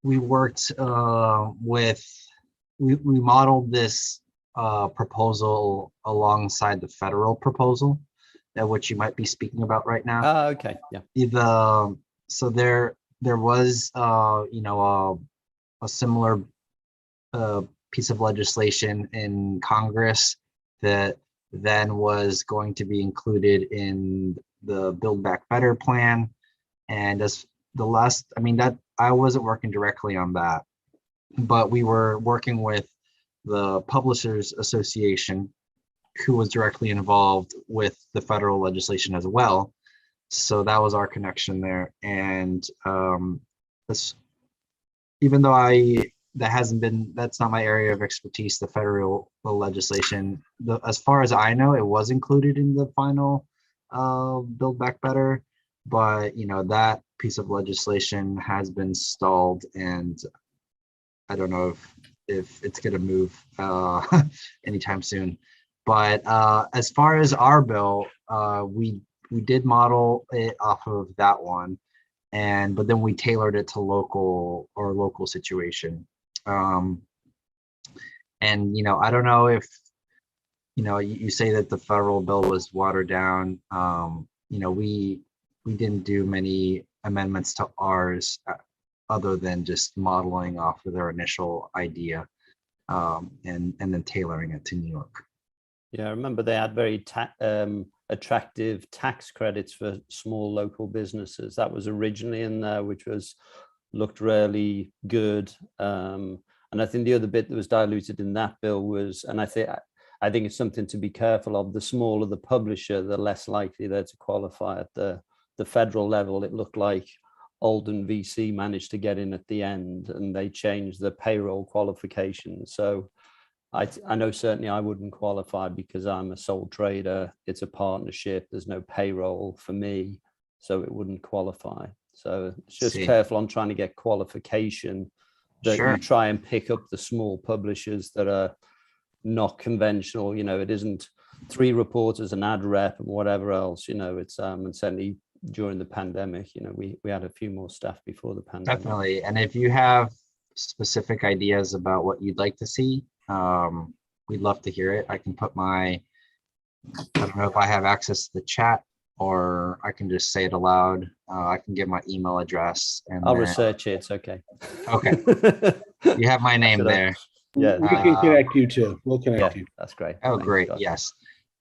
worked we modeled this proposal alongside the federal proposal, which you might be speaking about right now. Okay, yeah. So there was you know, a similar piece of legislation in Congress that then was going to be included in the Build Back Better plan. And as the last, I mean, that I wasn't working directly on that, but we were working with the Publishers Association, who was directly involved with the federal legislation as well. So that was our connection there. And even though that's not my area of expertise, the federal legislation, as far as I know, it was included in the final Build Back Better. But, you know, that piece of legislation has been stalled, and I don't know if it's going to move anytime soon. But as far as our bill, we did model it off of that one, but then we tailored it to local situation. And, you know, I don't know if, you know, you say that the federal bill was watered down. You know, we didn't do many amendments to ours other than just modeling off of their initial idea, and then tailoring it to New York. Yeah, I remember they had very attractive tax credits for small local businesses. That was originally in there, which looked really good. And I think the other bit that was diluted in that bill was, and I think it's something to be careful of, the smaller the publisher, the less likely they're to qualify at the federal level. It looked like Alden VC managed to get in at the end, and they changed the payroll qualifications. So I know certainly I wouldn't qualify because I'm a sole trader. It's a partnership. There's no payroll for me, so it wouldn't qualify. So it's just careful on trying to get qualification that Sure. you try and pick up the small publishers that are not conventional. You know, it isn't 3 reporters, an ad rep, and whatever else. You know, it's and certainly during the pandemic, you know, we had a few more staff before the pandemic. Definitely. And if you have specific ideas about what you'd like to see, we'd love to hear it. I can put I don't know if I have access to the chat, or I can just say it aloud. I can give my email address, and I'll research it. It's okay. Okay. You have my name there. Yeah. We can connect you too. We'll connect you. That's great. Oh, Thanks, great. Josh. Yes.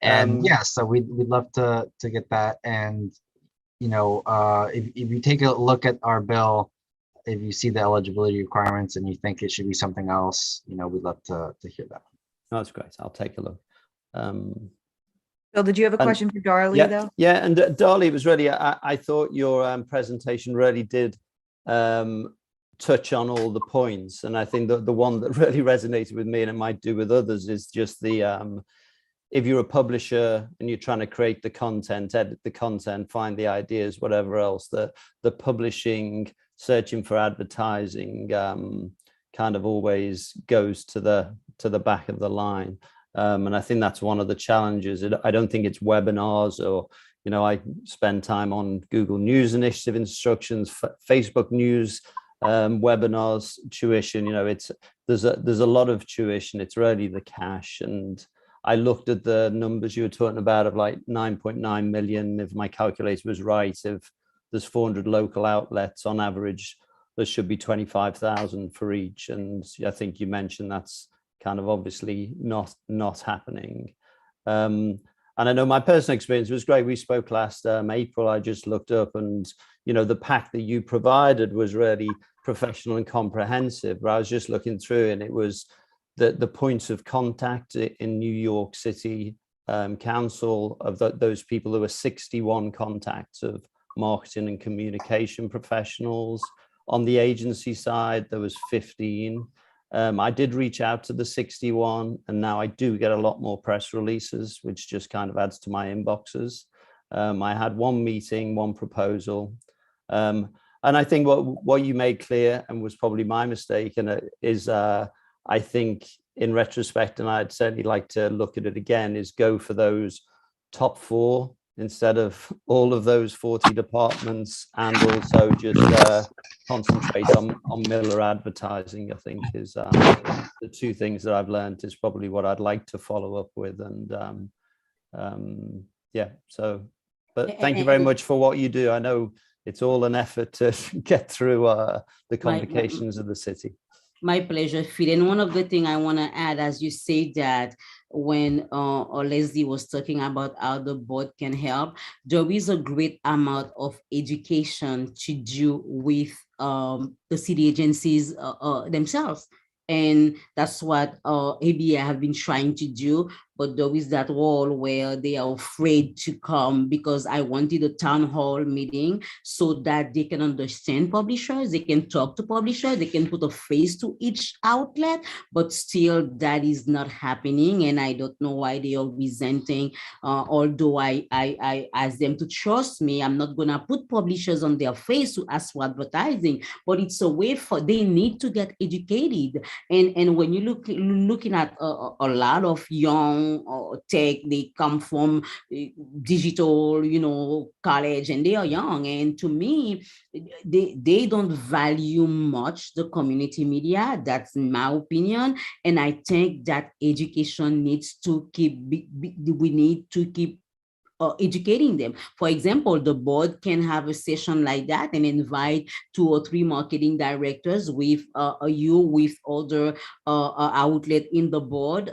And yeah, so we'd love to get that. And, you know, if you take a look at our bill, if you see the eligibility requirements and you think it should be something else, you know, we'd love to hear that. That's great. I'll take a look. Bill, did you have a question for Darley, yeah, though? Yeah, and Darley, it was really, I thought your presentation really did touch on all the points. And I think that the one that really resonated with me, and it might do with others, is just the, if you're a publisher and you're trying to create the content, edit the content, find the ideas, whatever else, the publishing, searching for advertising kind of always goes to the back of the line. And I think that's one of the challenges. I don't think it's webinars or, you know, I spend time on Google News Initiative instructions, Facebook News webinars, tuition. You know, there's a lot of tuition. It's really the cash. And I looked at the numbers you were talking about of like 9.9 million. If my calculator was right, if there's 400 local outlets on average, there should be 25,000 for each. And I think you mentioned that's kind of obviously not happening. And I know my personal experience was great. We spoke last April. I just looked up, and you know, the pack that you provided was really professional and comprehensive. But I was just looking through, and it was the points of contact in New York City Council of those people. There were 61 contacts of marketing and communication professionals. On the agency side, there was 15. I did reach out to the 61, and now I do get a lot more press releases, which just kind of adds to my inboxes. I had one meeting, one proposal. And I think what you made clear, and was probably my mistake, and is I think in retrospect, and I'd certainly like to look at it again, is go for those top 4 instead of all of those 40 departments, and also just concentrate on Miller advertising. I think is the 2 things that I've learned is probably what I'd like to follow up with. And yeah, so, but thank you very much for what you do. I know it's all an effort to get through the complications of the city. My pleasure, Phil. And one of the things I want to add, as you say that when Leslie was talking about how the board can help, there is a great amount of education to do with the city agencies themselves. And that's what ABA have been trying to do. But there is that wall where they are afraid to come, because I wanted a town hall meeting so that they can understand publishers, they can talk to publishers, they can put a face to each outlet, but still that is not happening. And I don't know why they are resenting, although I ask them to trust me. I'm not gonna put publishers on their face to ask for advertising, but it's a way for, they need to get educated. And when you looking at a lot of young tech, they come from digital, you know, college, and they are young. And to me, they don't value much the community media. That's my opinion. And I think that education needs to keep, we need to keep educating them. For example, the board can have a session like that and invite 2 or 3 marketing directors with with other outlet in the board,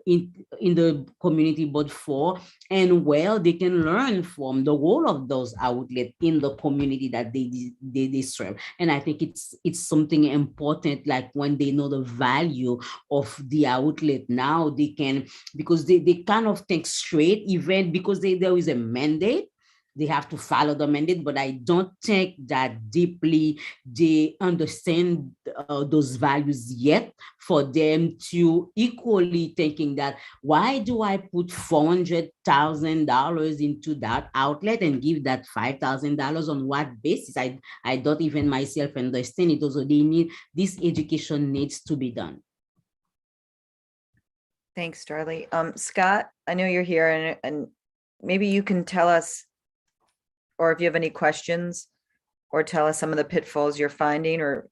in the community board 4, and well, they can learn from the role of those outlets in the community that they serve. And I think it's something important, like when they know the value of the outlet, now they can, because they kind of think straight, even because there is a mandate, they have to follow the mandate, but I don't think that deeply they understand those values yet for them to equally thinking that, why do I put $400,000 into that outlet and give that $5,000 on what basis? I don't even myself understand it. Also, this education needs to be done. Thanks, Darlie. Scott, I know you're here, and maybe you can tell us, or if you have any questions, or tell us some of the pitfalls you're finding, or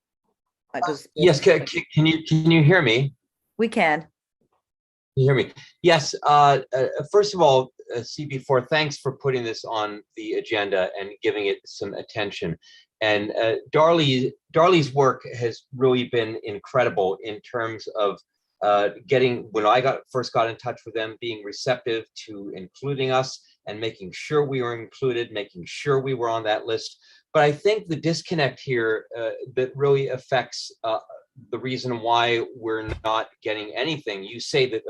yes, can you hear me? We can. Can you hear me? Yes. First of all, CB4, thanks for putting this on the agenda and giving it some attention. And Darlie's work has really been incredible in terms of when I first got in touch with them, being receptive to including us and making sure we were included, making sure we were on that list. But I think the disconnect here that really affects the reason why we're not getting anything. You say that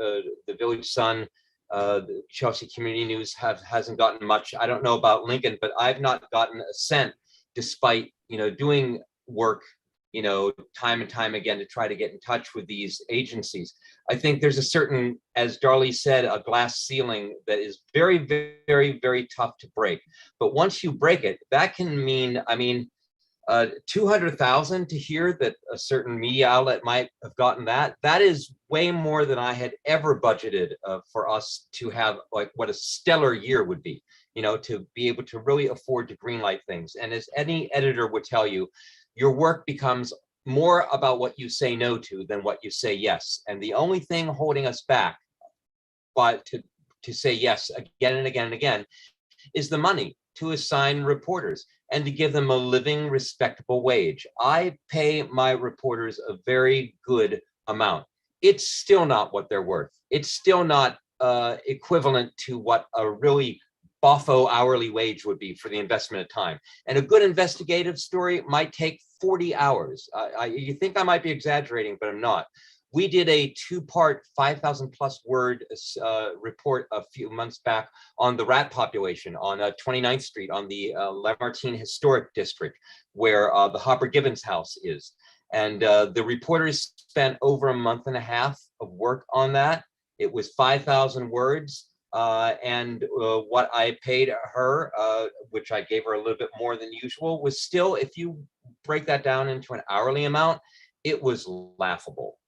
the Village Sun, the Chelsea Community News hasn't gotten much. I don't know about Lincoln, but I've not gotten a cent, despite doing work time and time again to try to get in touch with these agencies. I think there's a certain, as Darlie said, a glass ceiling that is very, very, very tough to break. But once you break it, that can mean, 200,000 to hear that a certain media outlet might have gotten that is way more than I had ever budgeted for us to have, like, what a stellar year would be, to be able to really afford to greenlight things. And as any editor would tell you, your work becomes more about what you say no to than what you say yes. And the only thing holding us back to say yes again and again and again is the money to assign reporters and to give them a living, respectable wage. I pay my reporters a very good amount. It's still not what they're worth. It's still not equivalent to what a really boffo hourly wage would be for the investment of time. And a good investigative story might take 40 hours. You think I might be exaggerating, but I'm not. We did a 2-part, 5,000 plus word report a few months back on the rat population on 29th Street on the Lamartine Historic District, where the Hopper Gibbons house is. And the reporters spent over a month and a half of work on that. It was 5,000 words. And what I paid her, which I gave her a little bit more than usual, was still, if you break that down into an hourly amount, it was laughable.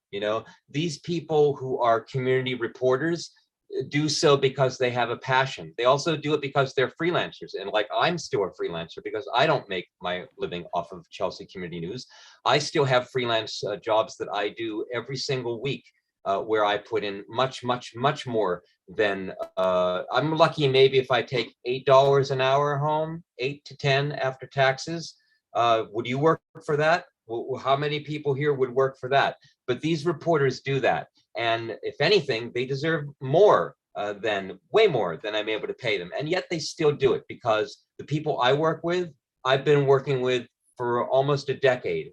These people who are community reporters do so because they have a passion. They also do it because they're freelancers. And like, I'm still a freelancer because I don't make my living off of Chelsea Community News. I still have freelance jobs that I do every single week, where I put in much, much, much more than I'm lucky. Maybe if I take $8 an hour home, 8 to 10 after taxes. Would you work for that? Well, how many people here would work for that? But these reporters do that. And if anything, they deserve more way more than I'm able to pay them. And yet they still do it because the people I work with, I've been working with for almost a decade.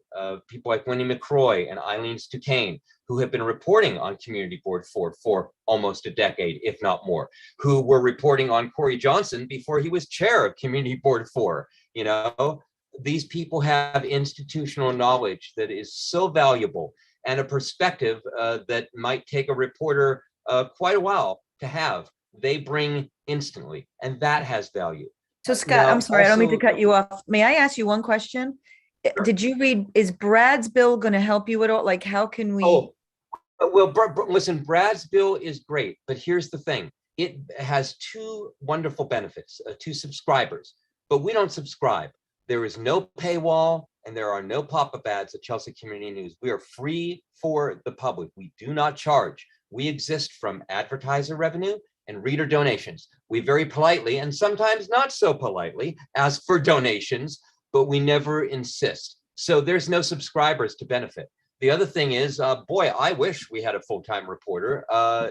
People like Wendy McCroy and Eileen Stucane, who have been reporting on Community Board 4 for almost a decade, if not more, who were reporting on Corey Johnson before he was chair of Community Board 4. These people have institutional knowledge that is so valuable and a perspective that might take a reporter quite a while to have. They bring instantly, and that has value. So Scott, I'm sorry, I don't mean to cut you off. May I ask you one question? Sure. Did you read, is Brad's bill going to help you at all? Like, how can we? Oh, well, listen, Brad's bill is great, but here's the thing. It has 2 wonderful benefits to subscribers, but we don't subscribe. There is no paywall and there are no pop-up ads at Chelsea Community News. We are free for the public. We do not charge. We exist from advertiser revenue and reader donations. We very politely, and sometimes not so politely, ask for donations, but we never insist. So there's no subscribers to benefit. The other thing is, boy, I wish we had a full-time reporter,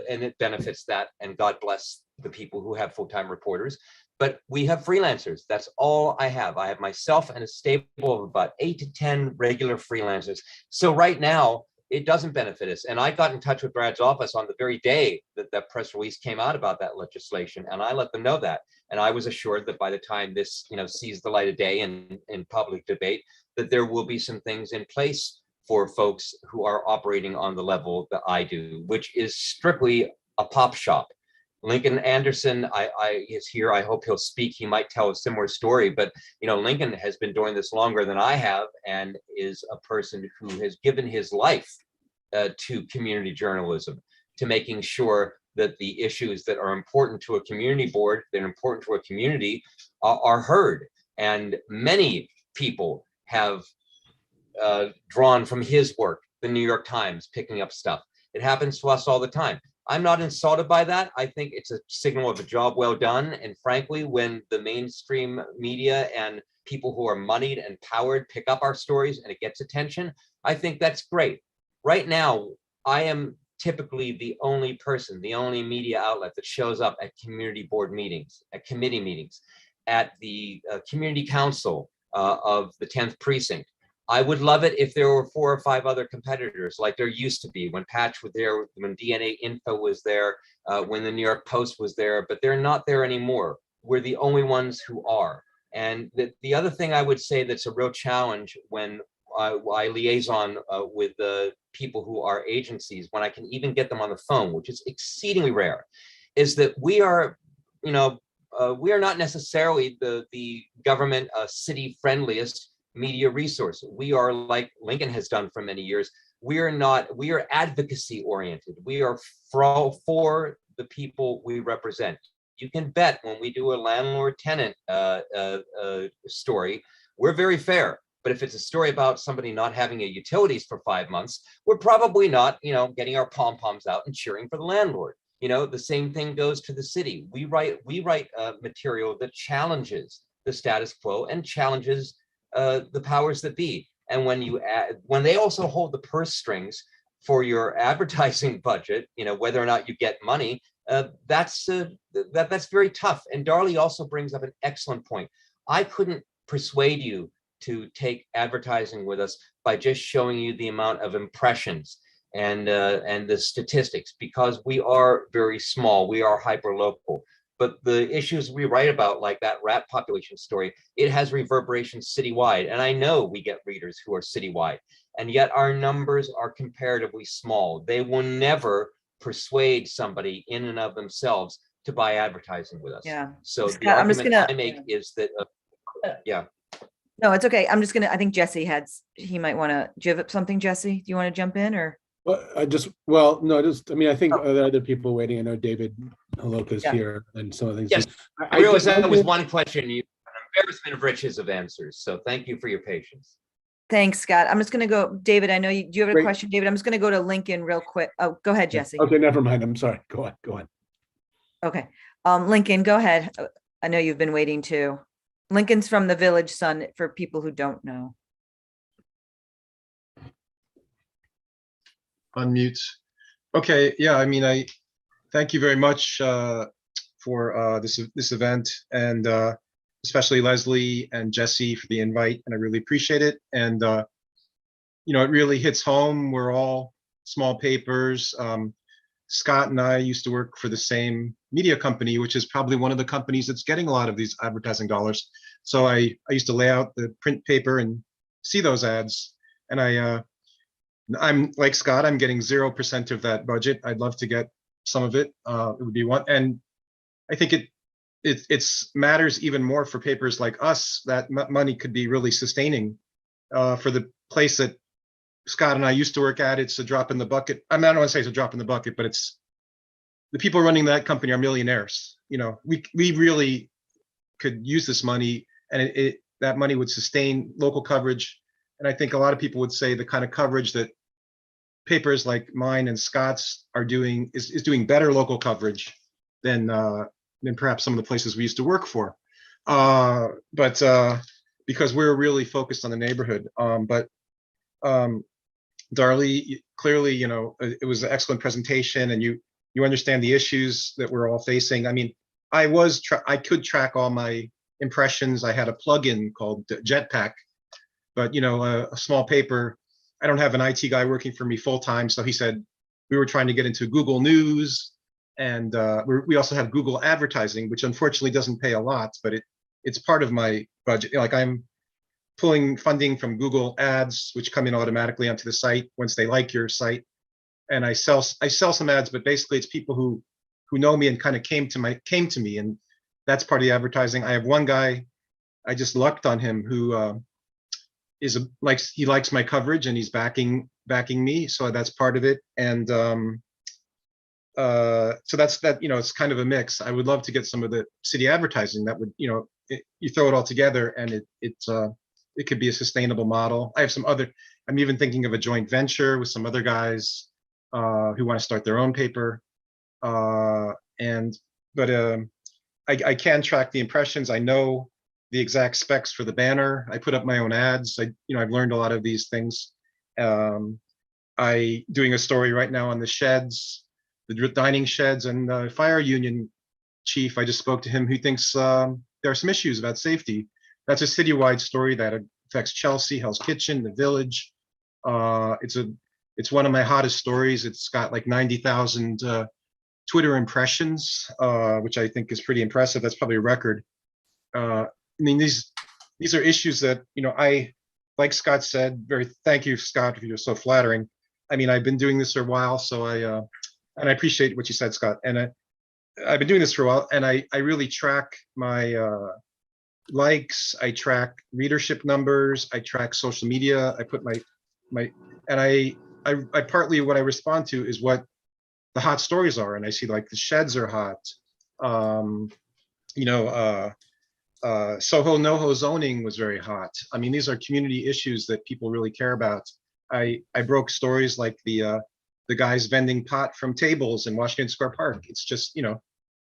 and it benefits that, and God bless the people who have full-time reporters. But we have freelancers. That's all I have. I have myself and a stable of about 8 to 10 regular freelancers. So right now, it doesn't benefit us. And I got in touch with Brad's office on the very day that that press release came out about that legislation, and I let them know that. And I was assured that by the time this, sees the light of day in public debate, that there will be some things in place for folks who are operating on the level that I do, which is strictly a pop shop. Lincoln Anderson is here. I hope he'll speak. He might tell a similar story, but Lincoln has been doing this longer than I have, and is a person who has given his life to community journalism, to making sure that the issues that are important to a community board, that are important to a community, are heard. And many people have drawn from his work, the New York Times picking up stuff. It happens to us all the time. I'm not insulted by that. I think it's a signal of a job well done. And frankly, when the mainstream media and people who are moneyed and powered pick up our stories and it gets attention, I think that's great. Right now, I am typically the only person, the only media outlet that shows up at community board meetings, at committee meetings, at the community council of the 10th precinct. I would love it if there were 4 or 5 other competitors like there used to be when Patch was there, when DNA Info was there, when the New York Post was there, but they're not there anymore. We're the only ones who are. And the other thing I would say that's a real challenge when I liaison with the people who are agencies, when I can even get them on the phone, which is exceedingly rare, is that we are not necessarily the government city friendliest media resource. We are, like Lincoln has done for many years, we are advocacy oriented. We are for the people we represent. You can bet when we do a landlord tenant story, we're very fair. But if it's a story about somebody not having a utilities for 5 months, we're probably not, getting our pom-poms out and cheering for the landlord. The same thing goes to the city. We write material that challenges the status quo and challenges the powers that be. And when they also hold the purse strings for your advertising budget, whether or not you get money, that's very tough. And Darlie also brings up an excellent point. I couldn't persuade you to take advertising with us by just showing you the amount of impressions and the statistics, because we are very small. We are hyper local. But the issues we write about, like that rat population story, it has reverberations citywide. And I know we get readers who are citywide, and yet our numbers are comparatively small. They will never persuade somebody in and of themselves to buy advertising with us. Yeah. So Scott, the argument I make is that, yeah. No, it's okay. I think Jesse he might want to, do you have something, Jesse? Do you want to jump in or? Well, I think there are other people waiting. I know David Holoka's here and some of the things. Yes, I realize that was one question. You an embarrassment of riches of answers. So thank you for your patience. Thanks, Scott. I'm just going to go, David, I know do you have a question, David? I'm just going to go to Lincoln real quick. Oh, go ahead, Jesse. Okay, never mind. I'm sorry. Go on. Okay. Lincoln, go ahead. I know you've been waiting too. Lincoln's from the Village Sun for people who don't know. Unmute. Okay, yeah, I thank you very much for this event, and especially Leslie and Jesse for the invite, and I really appreciate it. And it really hits home. We're all small papers. Scott and I used to work for the same media company, which is probably one of the companies that's getting a lot of these advertising dollars. So I used to lay out the print paper and see those ads, and I'm like Scott, I'm getting 0% of that budget. I'd love to get some of it. It would be one. And I think it matters even more for papers like us that money could be really sustaining for the place that Scott and I used to work at. It's a drop in the bucket. I don't want to say it's a drop in the bucket, but it's the people running that company are millionaires. We really could use this money, and that money would sustain local coverage. And I think a lot of people would say the kind of coverage that papers like mine and Scott's are doing is doing better local coverage than perhaps some of the places we used to work for. But because we're really focused on the neighborhood. Darlie, clearly, it was an excellent presentation, and you understand the issues that we're all facing. I could track all my impressions. I had a plugin called Jetpack, but a small paper I don't have an IT guy working for me full time. So he said we were trying to get into Google News, and we also have Google Advertising, which unfortunately doesn't pay a lot, but it's part of my budget. Like I'm pulling funding from Google Ads, which come in automatically onto the site once they like your site, and I sell some ads, but basically it's people who know me and kind of came to me, and that's part of the advertising. I have one guy, I just lucked on him, who he likes my coverage and he's backing me, so that's part of it. And so that's that. It's kind of a mix. I would love to get some of the city advertising that would, you throw it all together, and it could be a sustainable model. I have some other. I'm even thinking of a joint venture with some other guys who want to start their own paper. But I can track the impressions. I know the exact specs for the banner. I put up my own ads. I've learned a lot of these things. I doing a story right now on the sheds, the dining sheds, and the fire union chief. I just spoke to him, who thinks there are some issues about safety. That's a citywide story that affects Chelsea, Hell's Kitchen, the Village. It's one of my hottest stories. It's got like 90,000 Twitter impressions, which I think is pretty impressive. That's probably a record. I mean, these are issues that, I, like Scott said, thank you, Scott, you're so flattering. I mean, I've been doing this for a while, so and I appreciate what you said, Scott. And I've been doing this for a while, and I really track my likes, I track readership numbers, I track social media, I put and I partly what I respond to is what the hot stories are, and I see like the sheds are hot. Soho NoHo zoning was very hot. I mean, these are community issues that people really care about. I broke stories like the guys vending pot from tables in Washington Square Park. It's just,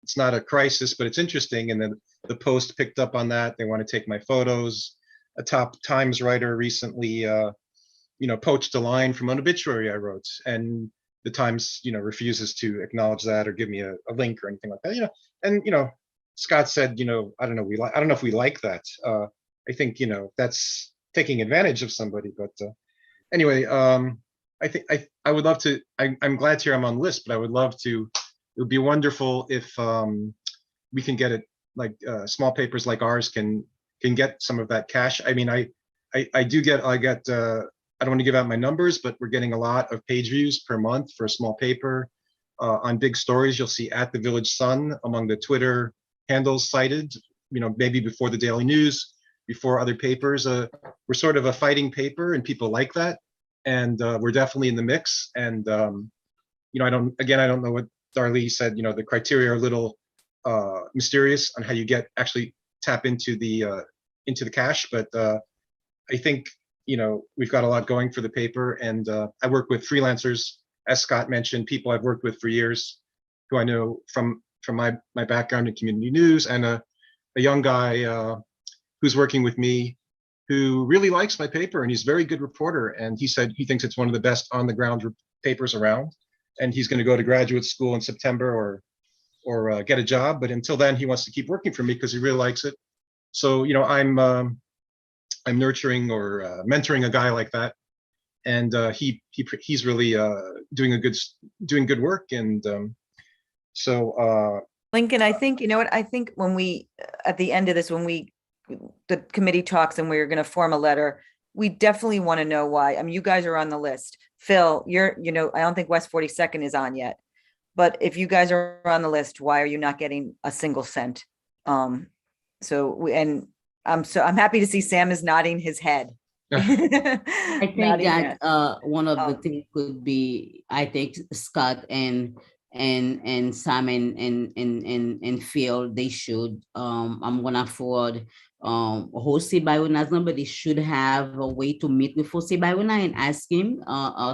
it's not a crisis, but it's interesting. And then the Post picked up on that. They want to take my photos. A top Times writer recently, poached a line from an obituary I wrote, and the Times, refuses to acknowledge that or give me a link or anything like that. And Scott said, I don't know if we like that. I think, that's taking advantage of somebody. But anyway, I think I would love to. I'm glad to hear I'm on the list, but I would love to. It would be wonderful if we can get it, like small papers like ours can get some of that cash. I mean, I get. I don't want to give out my numbers, but we're getting a lot of page views per month for a small paper. On big stories, you'll see at the Village Sun among the Twitter handles cited, maybe before the Daily News, before other papers. We're sort of a fighting paper, and people like that. And we're definitely in the mix. And I don't know what Darlie said. The criteria are a little mysterious on how you actually tap into the cash. But I think we've got a lot going for the paper, and I work with freelancers, as Scott mentioned, people I've worked with for years, who I know from my background in community news, and a young guy who's working with me, who really likes my paper, and he's a very good reporter. And he said he thinks it's one of the best on the ground papers around, and he's going to go to graduate school in September or get a job. But until then, he wants to keep working for me because he really likes it. So I'm nurturing or mentoring a guy like that, and he's really doing good work. And so Lincoln, I think, I think when we, at the end of this, the committee talks and we're going to form a letter, we definitely want to know why. I mean, you guys are on the list. Phil, I don't think West 42nd is on yet, but if you guys are on the list, why are you not getting a single cent? I'm happy to see Sam is nodding his head. I think that one of the things could be, I think Scott and Sam and Phil, they should, I'm gonna forward Jose Bayuna's number. They should have a way to meet with Jose Bayuna and ask him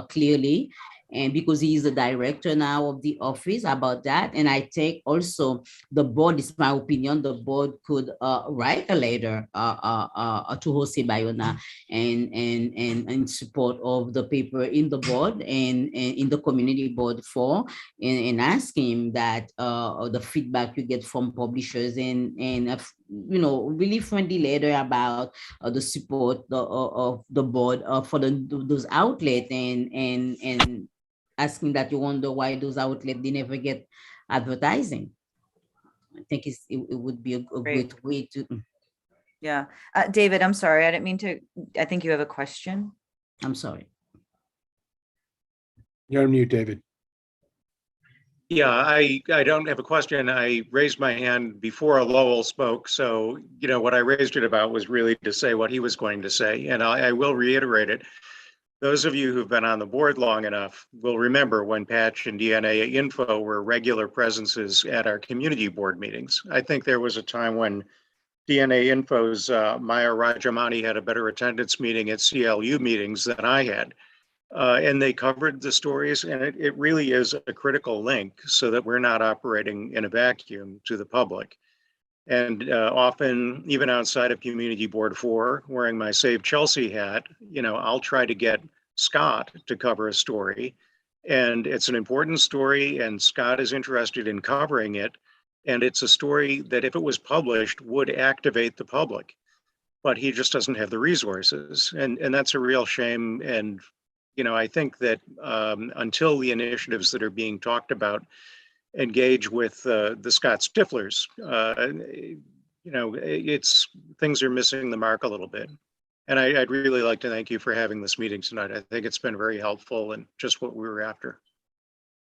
clearly, and because he is the director now of the office, about that. And I think also the board, is my opinion, the board could write a letter to Jose Bayuna and in support of the paper in the board and in the community board and ask him that the feedback you get from publishers and really friendly letter about the support of the board for those outlets and asking that you wonder why those outlets they never get advertising. I think it would be a great way to. Yeah. David, I'm sorry. I didn't mean to. I think you have a question. I'm sorry. You're on mute, David. Yeah, I don't have a question. I raised my hand before Lowell spoke. So, what I raised it about was really to say what he was going to say. And I will reiterate it. Those of you who've been on the board long enough will remember when Patch and DNA Info were regular presences at our community board meetings. I think there was a time when DNA Info's Maya Rajamani had a better attendance meeting at CLU meetings than I had. And they covered the stories, and it really is a critical link so that we're not operating in a vacuum to the public. And often, even outside of Community Board 4, wearing my Save Chelsea hat, I'll try to get Scott to cover a story. And it's an important story, and Scott is interested in covering it. And it's a story that, if it was published, would activate the public. But he just doesn't have the resources. And that's a real shame. And I think that until the initiatives that are being talked about engage with the Scott Stiflers, things are missing the mark a little bit. And I'd really like to thank you for having this meeting tonight. I think it's been very helpful and just what we were after.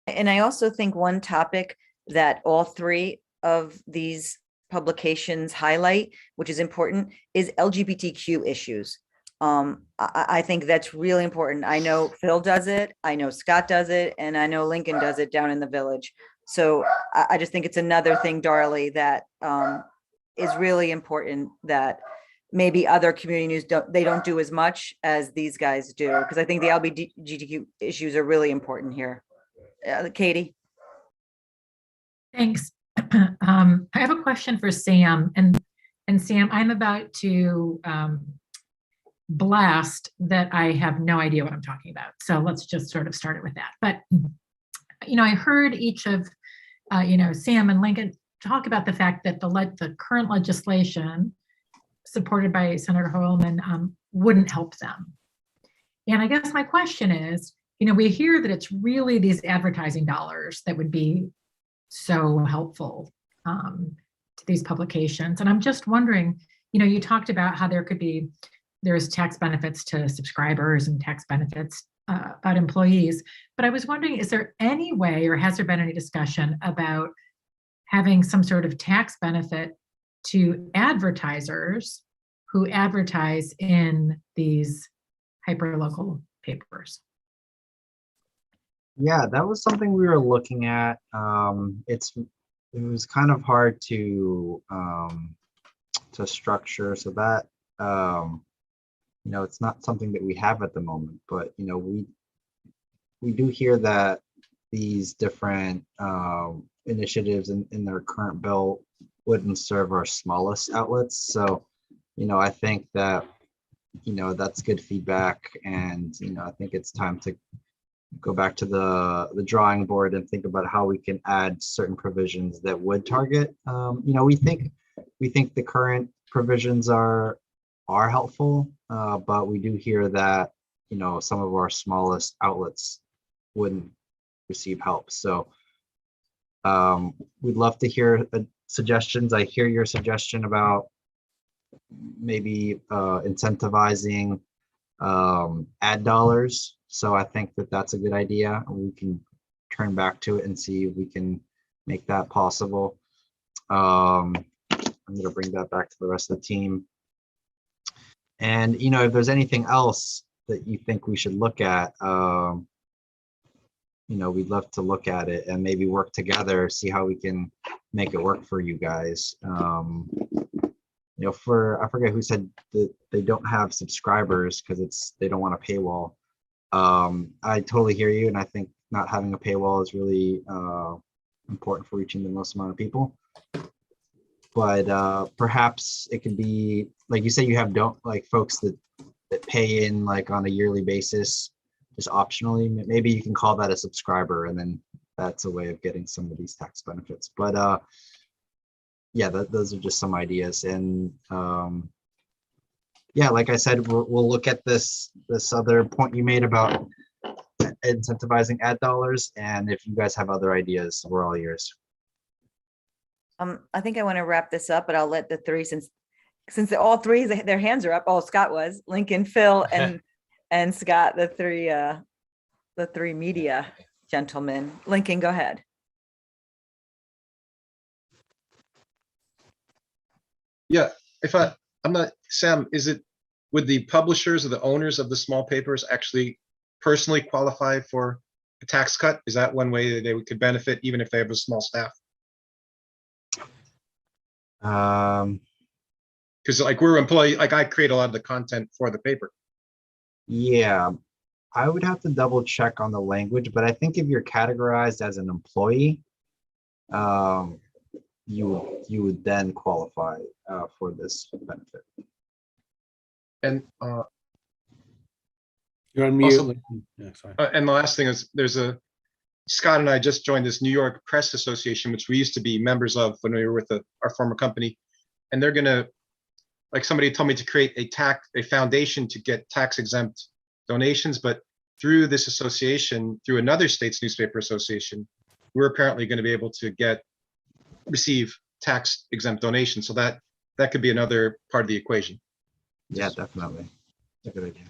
And I also think one topic that all three of these publications highlight, which is important, is LGBTQ issues. I think that's really important. I know Phil does it, I know Scott does it, and I know Lincoln does it down in the village. So I just think it's another thing, Darlie, that is really important that maybe other community news don't do as much as these guys do, because I think the LGBTQ issues are really important here. Katie. Thanks. I have a question for Sam, and Sam, I'm about to blast that I have no idea what I'm talking about. So let's just sort of start it with that. But, I heard each of, Sam and Lincoln talk about the fact that the current legislation supported by Senator Hoylman wouldn't help them. And I guess my question is, we hear that it's really these advertising dollars that would be so helpful to these publications. And I'm just wondering, you talked about how there's tax benefits to subscribers and tax benefits about employees. But I was wondering, is there any way, or has there been any discussion about having some sort of tax benefit to advertisers who advertise in these hyperlocal papers? Yeah, that was something we were looking at. It was kind of hard to structure, so that it's not something that we have at the moment, but we do hear that these different initiatives in their current bill wouldn't serve our smallest outlets. So, I think that, that's good feedback, and, I think it's time to go back to the drawing board and think about how we can add certain provisions that would target. We think the current provisions are helpful, but we do hear that some of our smallest outlets wouldn't receive help. So we'd love to hear suggestions. I hear your suggestion about maybe incentivizing ad dollars. So I think that that's a good idea. We can turn back to it and see if we can make that possible. I'm going to bring that back to the rest of the team. And, if there's anything else that you think we should look at, we'd love to look at it and maybe work together, see how we can make it work for you guys. I forget who said that they don't have subscribers because they don't want a paywall. I totally hear you, and I think not having a paywall is really important for reaching the most amount of people. But perhaps it could be, like you say, you have folks that pay in on a yearly basis, just optionally. Maybe you can call that a subscriber, and then that's a way of getting some of these tax benefits. But yeah, those are just some ideas. And yeah, like I said, we'll look at this other point you made about incentivizing ad dollars. And if you guys have other ideas, we're all ears. I think I want to wrap this up, but I'll let the three, since all three, their hands are up. Oh, Scott was, Lincoln, Phil, and Scott, the three media gentlemen. Lincoln, go ahead. Yeah, I'm not, Sam, would the publishers or the owners of the small papers actually personally qualify for a tax cut? Is that one way that they could benefit even if they have a small staff? Because like we're employee, like I create a lot of the content for the paper. Yeah, I would have to double check on the language, but I think if you're categorized as an employee, you would then qualify for this benefit. And you're on mute. also, Yeah, sorry. and the last thing is Scott and I just joined this New York Press Association, which we used to be members of when we were with our former company. And they're gonna, like somebody told me to create a foundation to get tax exempt donations, but through this association, through another state's newspaper association, we're apparently going to be able to receive tax exempt donations. So that could be another part of the equation. Yeah, definitely. That's a good idea.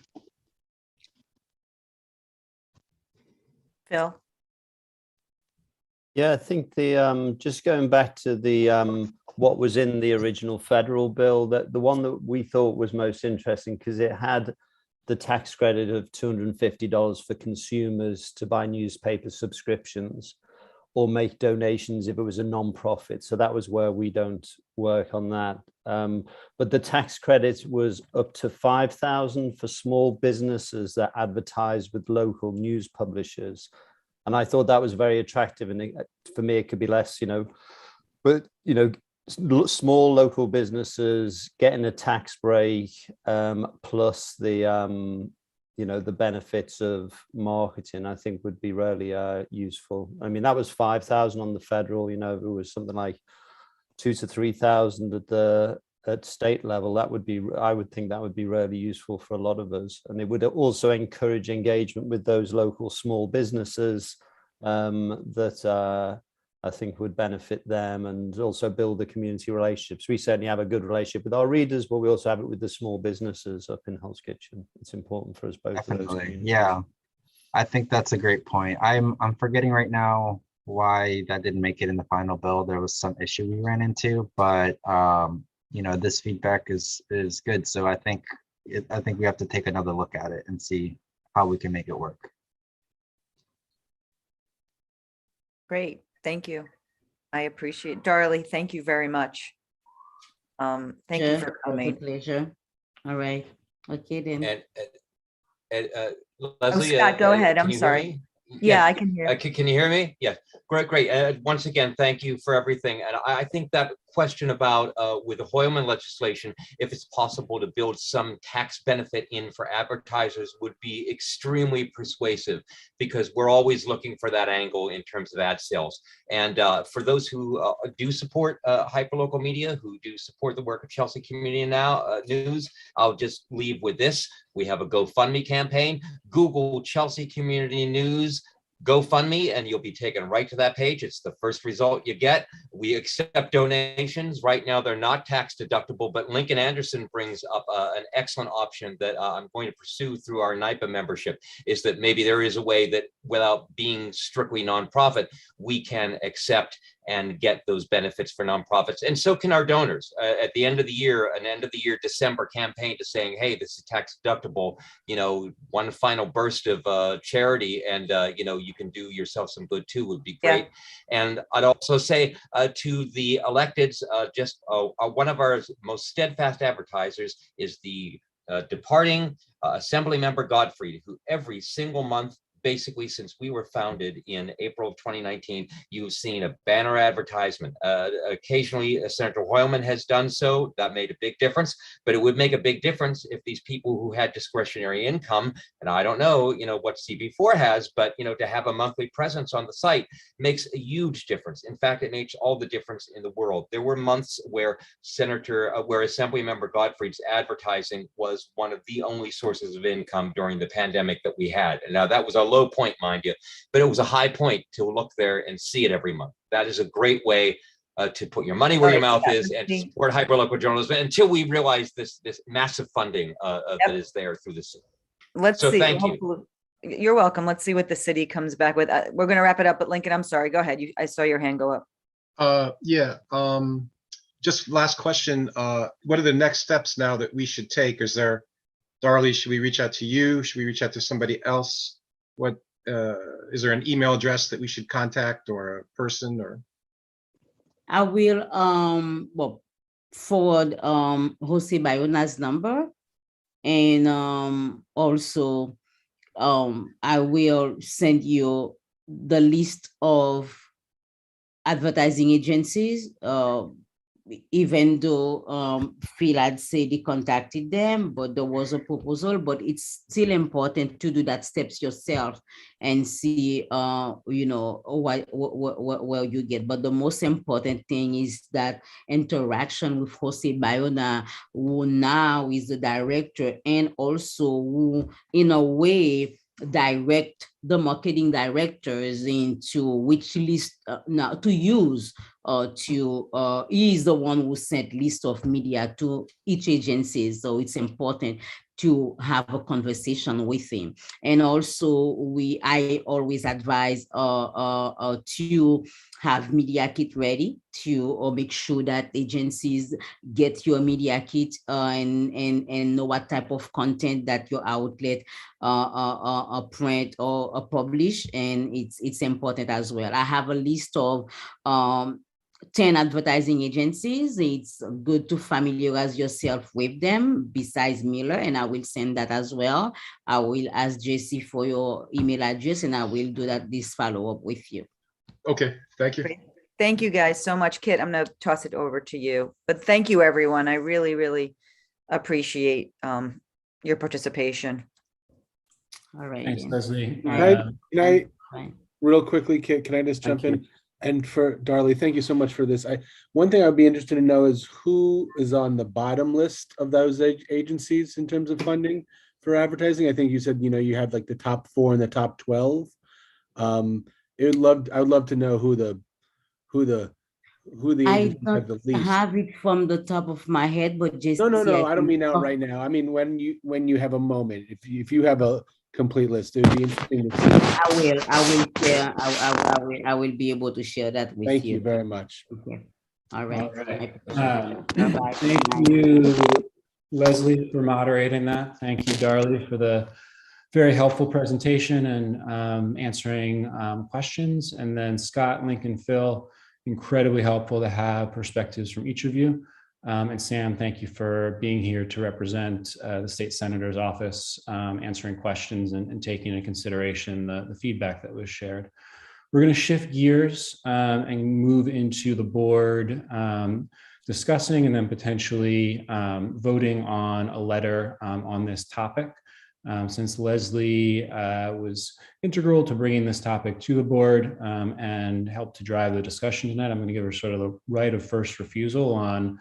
Phil? Yeah, I think the just going back to the what was in the original federal bill, that the one that we thought was most interesting because it had the tax credit of $250 for consumers to buy newspaper subscriptions or make donations if it was a non-profit. So that was where we don't work on that. But the tax credit was up to $5,000 for small businesses that advertise with local news publishers. And I thought that was very attractive. And for me, it could be less, but, small local businesses getting a tax break, plus the, the benefits of marketing, I think would be really useful. I mean, that was 5,000 on the federal, if it was something like 2,000 to 3,000 at state level, I would think that would be really useful for a lot of us. And it would also encourage engagement with those local small businesses that I think would benefit them, and also build the community relationships. We certainly have a good relationship with our readers, but we also have it with the small businesses up in Hell's Kitchen. It's important for us both. Definitely. Yeah, I think that's a great point. I'm forgetting right now why that didn't make it in the final bill. There was some issue we ran into, but this feedback is good. So I think we have to take another look at it and see how we can make it work. Great, thank you. I appreciate it. Darlie, thank you very much. Thank you for coming. Pleasure. All right. Okay then. And Leslie, Scott, go ahead. I'm can you sorry. hear me? Yeah, I can hear. Can you hear me? Yeah, great. Once again, thank you for everything. And I think that question about with the Hoylman legislation, if it's possible to build some tax benefit in for advertisers would be extremely persuasive, because we're always looking for that angle in terms of ad sales. And for those who do support hyperlocal media, who do support the work of Chelsea Community Now News, I'll just leave with this. We have a GoFundMe campaign. Google Chelsea Community News GoFundMe, and you'll be taken right to that page. It's the first result you get. We accept donations. Right now, they're not tax deductible, but Lincoln Anderson brings up an excellent option that I'm going to pursue through our NIPA membership, is that maybe there is a way that without being strictly nonprofit, we can accept and get those benefits for nonprofits. And so can our donors. At the end of the year, an end of the year December campaign to saying, hey, this is tax deductible, one final burst of charity, and you can do yourself some good too, would be great. Yeah. And I'd also say to the electeds, one of our most steadfast advertisers is the departing Assembly Member Godfrey, who every single month basically since we were founded in April of 2019, you've seen a banner advertisement. Occasionally, Senator Hoylman has done so. That made a big difference, but it would make a big difference if these people who had discretionary income, and I don't know, what CB4 has, but, to have a monthly presence on the site makes a huge difference. In fact, it makes all the difference in the world. There were months where Assemblymember Godfrey's advertising was one of the only sources of income during the pandemic that we had. And now that was a low point, mind you, but it was a high point to look there and see it every month. That is a great way to put your money where your mouth is and to support hyperlocal journalism until we realize this massive funding that is there through the city. Let's So see. thank you. You're welcome. Let's see what the city comes back with. We're going to wrap it up, but Lincoln, I'm sorry. Go ahead. I saw your hand go up. Yeah. Just last question. What are the next steps now that we should take? Darlie, should we reach out to you? Should we reach out to somebody else? What is there an email address that we should contact or a person or? I will forward Jose Bayona's number, and also I will send you the list of advertising agencies, even though Phil had said he contacted them, but there was a proposal, but it's still important to do that steps yourself and see, where you get. But the most important thing is that interaction with Jose Bayona, who now is the director, and also who, in a way, direct the marketing directors into which list now to use he is the one who sent list of media to each agency, so it's important to have a conversation with him. And also I always advise to have media kit ready to make sure that agencies get your media kit and know what type of content that your outlet print or publish, and it's important as well. I have a list of 10 advertising agencies. It's good to familiarize yourself with them besides Miller, and I will send that as well. I will ask Jesse for your email address, and I will do this follow-up with you. Okay, thank you. Great. Thank you guys so much. Kit, I'm going to toss it over to you, but thank you everyone. I really, really appreciate your participation. All right. Thanks, Leslie. Can I real quickly, Kit, can I just jump in? And for Darlie, thank you so much for this. One thing I'd be interested to know is who is on the bottom list of those agencies in terms of funding for advertising. I think you said, you have like the top 4 and the top 12. I would love to know who the I don't have it from the top of my head, but just no, I don't mean now right now. I mean when you have a moment, if you have a complete list, it would be interesting to see. I will be able to share that with you. Thank you very much. Okay. All right. Bye-bye. Thank you, Leslie, for moderating that. Thank you, Darlie, for the very helpful presentation and answering questions. And then Scott, Lincoln, Phil, incredibly helpful to have perspectives from each of you. And Sam, thank you for being here to represent the state senator's office, answering questions and taking into consideration the feedback that was shared. We're going to shift gears and move into the board discussing and then potentially voting on a letter on this topic. Since Leslie was integral to bringing this topic to the board and helped to drive the discussion tonight, I'm going to give her sort of the right of first refusal on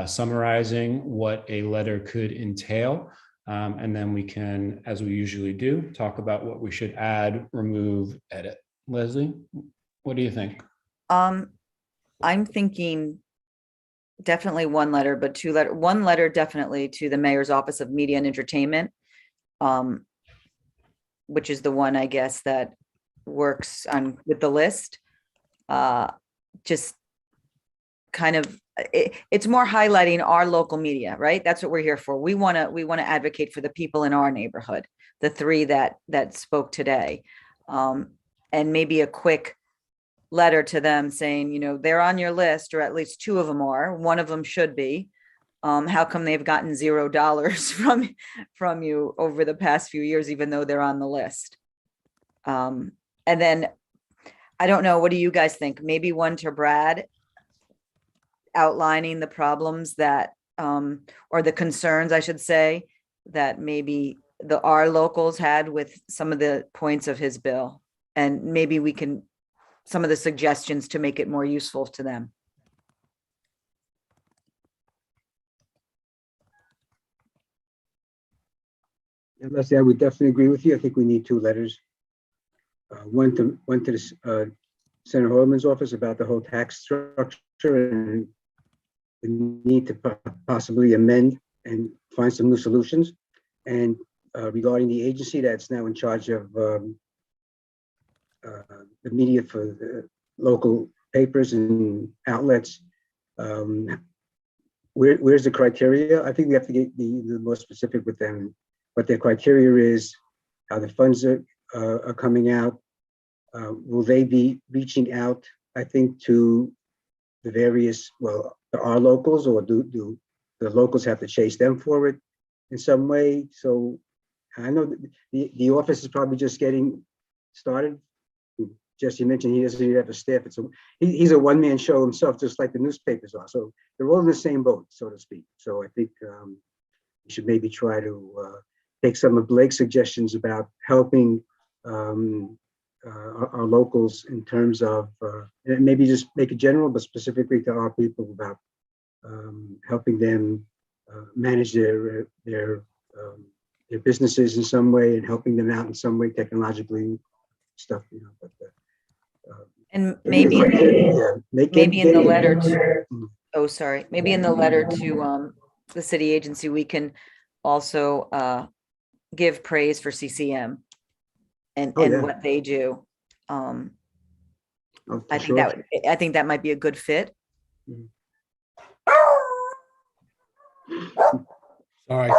summarizing what a letter could entail. And then we can, as we usually do, talk about what we should add, remove, edit. Leslie, what do you think? I'm thinking definitely one letter, but one letter definitely to the Mayor's Office of Media and Entertainment, which is the one, I guess, that works with the list. Just kind of, it's more highlighting our local media, right? That's what we're here for. We want to advocate for the people in our neighborhood, the 3 that spoke today. And maybe a quick letter to them saying, they're on your list, or at least 2 of them are. One of them should be. How come they've gotten $0 from you over the past few years, even though they're on the list? And then, I don't know, what do you guys think? Maybe one to Brad, outlining the problems that, or the concerns, I should say, that maybe our locals had with some of the points of his bill. And maybe we can, some of the suggestions to make it more useful to them. And Leslie, I would definitely agree with you. I think we need 2 letters. One to Senator Holman's office about the whole tax structure and the need to possibly amend and find some new solutions. And regarding the agency that's now in charge of the media for the local papers and outlets, where's the criteria? I think we have to be more specific with them. What their criteria is, how the funds are coming out. Will they be reaching out, I think, to the various, well, our locals, or do the locals have to chase them for it in some way? So I know the office is probably just getting started. Jesse mentioned he doesn't even have a staff. He's a one-man show himself, just like the newspapers are. So they're all in the same boat, so to speak. So I think we should maybe try to take some of Blake's suggestions about helping our locals in terms of maybe just make it general, but specifically to our people about helping them manage their businesses in some way and helping them out in some way technologically, stuff, you know. But and maybe maybe in the letter to, oh, sorry, maybe in the letter to the city agency, we can also give praise for CCM and what they do. I think that might be a good fit. Sorry.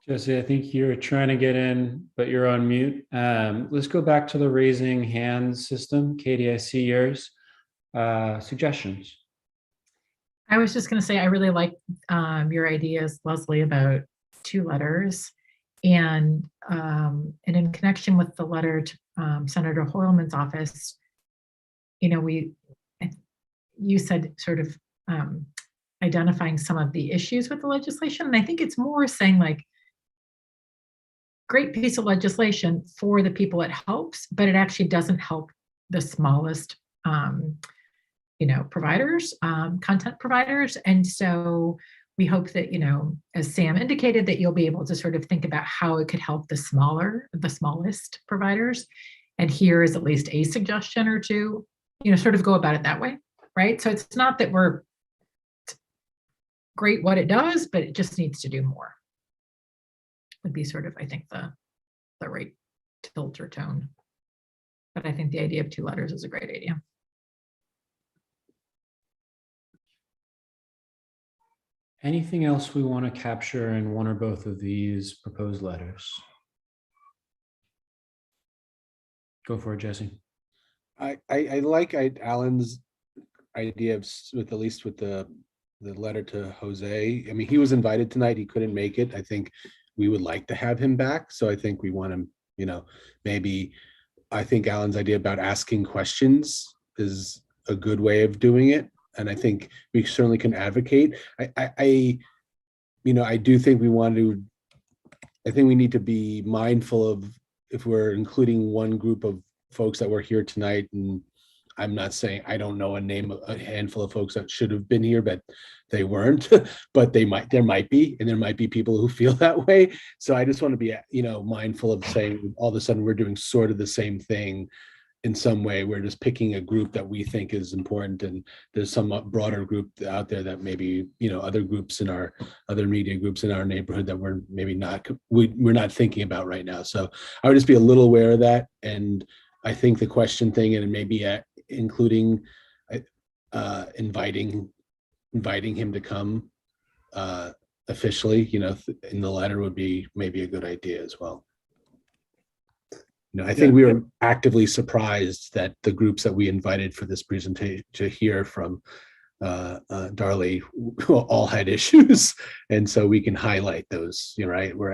Jesse, I think you're trying to get in, but you're on mute. Let's go back to the raising hands system. Katie, I see yours. Suggestions. I was just going to say, I really like your ideas, Leslie, about 2 letters. And in connection with the letter to Senator Hoylman's office, you know, you said sort of identifying some of the issues with the legislation. And I think it's more saying like, great piece of legislation for the people it helps, but it actually doesn't help the smallest, you know, providers, content providers. And so we hope that, you know, as Sam indicated, that you'll be able to sort of think about how it could help the smallest providers. And here is at least a suggestion or 2, you know, sort of go about it that way, right? So it's not that we're great what it does, but it just needs to do more. Would be sort of, I think, the right tilt or tone. But I think the idea of 2 letters is a great idea. Anything else we want to capture in one or both of these proposed letters? Go for it, Jesse. I like Alan's idea of with at least with the letter to Jose. I mean, he was invited tonight. He couldn't make it. I think we would like to have him back. So I think we want him, you know, maybe I think Alan's idea about asking questions is a good way of doing it. And I think we certainly can advocate. I do think I think we need to be mindful of if we're including one group of folks that were here tonight, and I'm not saying I don't know a handful of folks that should have been here, but they weren't, but there might be, and there might be people who feel that way. So I just want to be, you know, mindful of saying all of a sudden we're doing sort of the same thing in some way. We're just picking a group that we think is important, and there's some broader group out there that maybe, you know, other media groups in our neighborhood that we're maybe we're not thinking about right now. So I would just be a little aware of that. And I think the question thing, and maybe including inviting him to come officially, you know, in the letter would be maybe a good idea as well. You know, I think we were actively surprised that the groups that we invited for this presentation to hear from Darley all had issues, and so we can highlight those. You're right. We're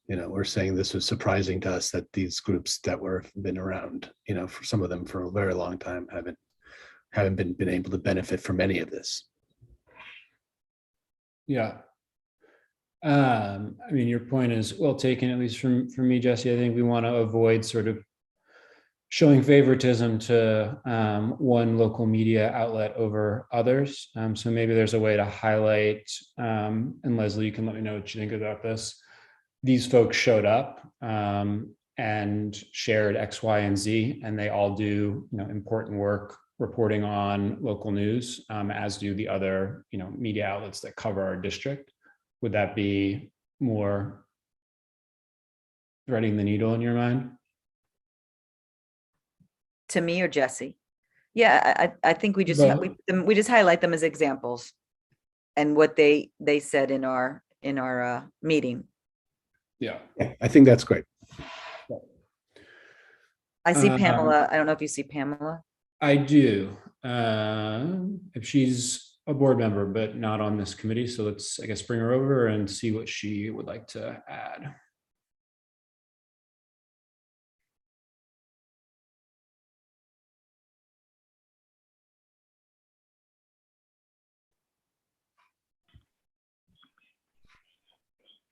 we're saying this was surprising to us that these groups that were been around, for some of them for a very long time haven't been able to benefit from any of this. Yeah. I mean, your point is well taken, at least from me, Jesse. I think we want to avoid sort of showing favoritism to one local media outlet over others. So maybe there's a way to highlight, and Leslie, you can let me know what you think about this. These folks showed up and shared X, Y, and Z, and they all do important work reporting on local news, as do the other media outlets that cover our district. Would that be more threading the needle in your mind? To me or Jesse? Yeah, I think we just we just highlight them as examples and what they said in our meeting. Yeah, I think that's great. I see Pamela. I don't know if you see Pamela. I do. If she's a board member, but not on this committee. So let's, I guess, bring her over and see what she would like to add.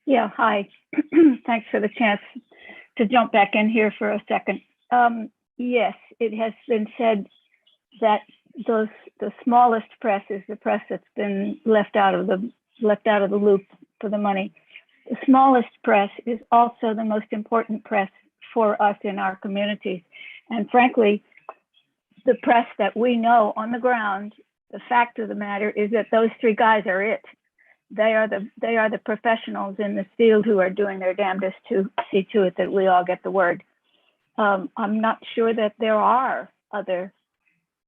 Yeah, hi. Thanks for the chance to jump back in here for a second. Yes, it has been said that the smallest press is the press that's been left out of the loop for the money. The smallest press is also the most important press for us in our communities. And frankly, the press that we know on the ground, the fact of the matter is that those three guys are it. They are the professionals in this field who are doing their damnedest to see to it that we all get the word. I'm not sure that there are other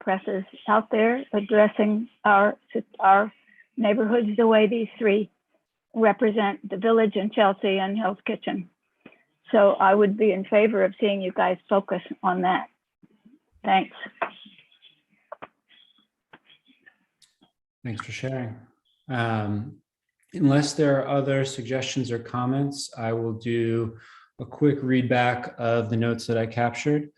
presses out there addressing our neighborhoods the way these three represent the Village and Chelsea and Hell's Kitchen. So I would be in favor of seeing you guys focus on that. Thanks. Thanks for sharing. Unless there are other suggestions or comments, I will do a quick read back of the notes that I captured.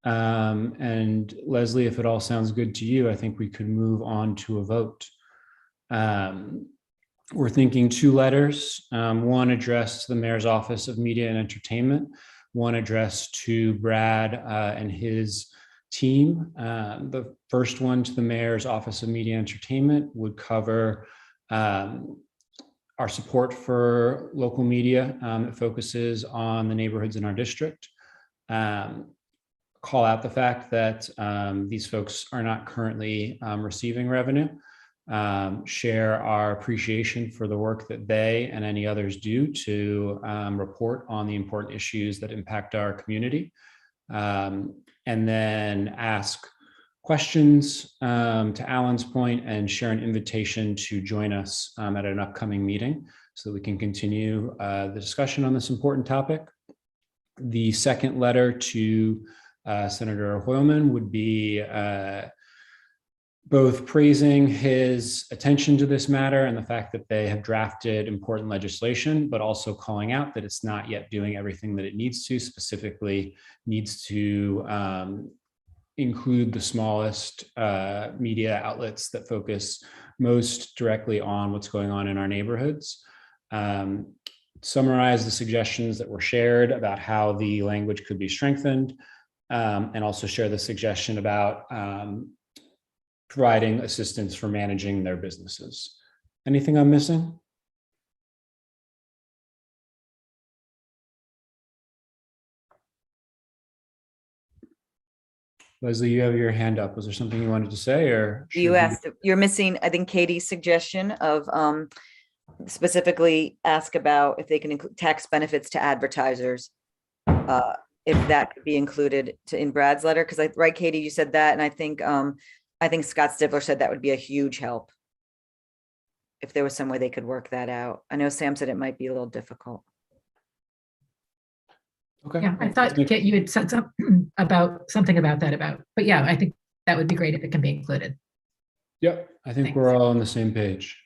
And Leslie, if it all sounds good to you, I think we could move on to a vote. We're thinking 2 letters, one addressed to the Mayor's Office of Media and Entertainment, one addressed to Brad and his team. The first one to the Mayor's Office of Media and Entertainment would cover our support for local media. It focuses on the neighborhoods in our district. Call out the fact that these folks are not currently receiving revenue. Share our appreciation for the work that they and any others do to report on the important issues that impact our community. And then ask questions to Alan's point and share an invitation to join us at an upcoming meeting so that we can continue the discussion on this important topic. The second letter to Senator Hoylman would be both praising his attention to this matter and the fact that they have drafted important legislation, but also calling out that it's not yet doing everything that it needs to, specifically needs to include the smallest media outlets that focus most directly on what's going on in our neighborhoods. Summarize the suggestions that were shared about how the language could be strengthened, and also share the suggestion about providing assistance for managing their businesses. Anything I'm missing? Leslie, you have your hand up. Was there something you wanted to say, or you asked? You're missing, I think, Katie's suggestion of specifically ask about if they can include tax benefits to advertisers. If that could be included in Brad's letter, because right, Katie, you said that, and I think Scott Stifler said that would be a huge help if there was some way they could work that out. I know Sam said it might be a little difficult. Okay. Yeah, I thought Kit, you had said something about that, but yeah, I think that would be great if it can be included. Yep, I think we're all on the same page.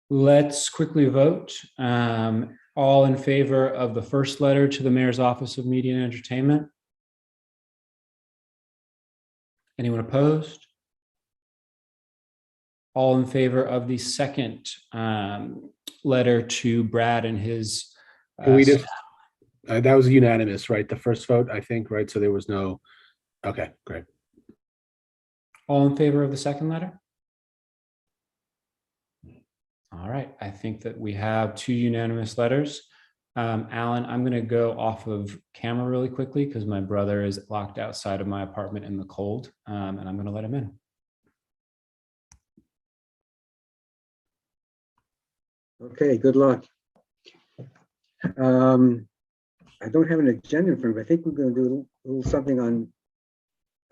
Let's quickly vote. All in favor of the first letter to the Mayor's Office of Media and Entertainment? Anyone opposed? All in favor of the second letter to Brad and his. Can we just, that was unanimous, right? The first vote, I think, right? So there was no, okay, great. All in favor of the second letter? All right, I think that we have 2 unanimous letters. Alan, I'm going to go off of camera really quickly because my brother is locked outside of my apartment in the cold, and I'm going to let him in. Okay, good luck. I don't have an agenda in front of me. I think we're going to do a little something on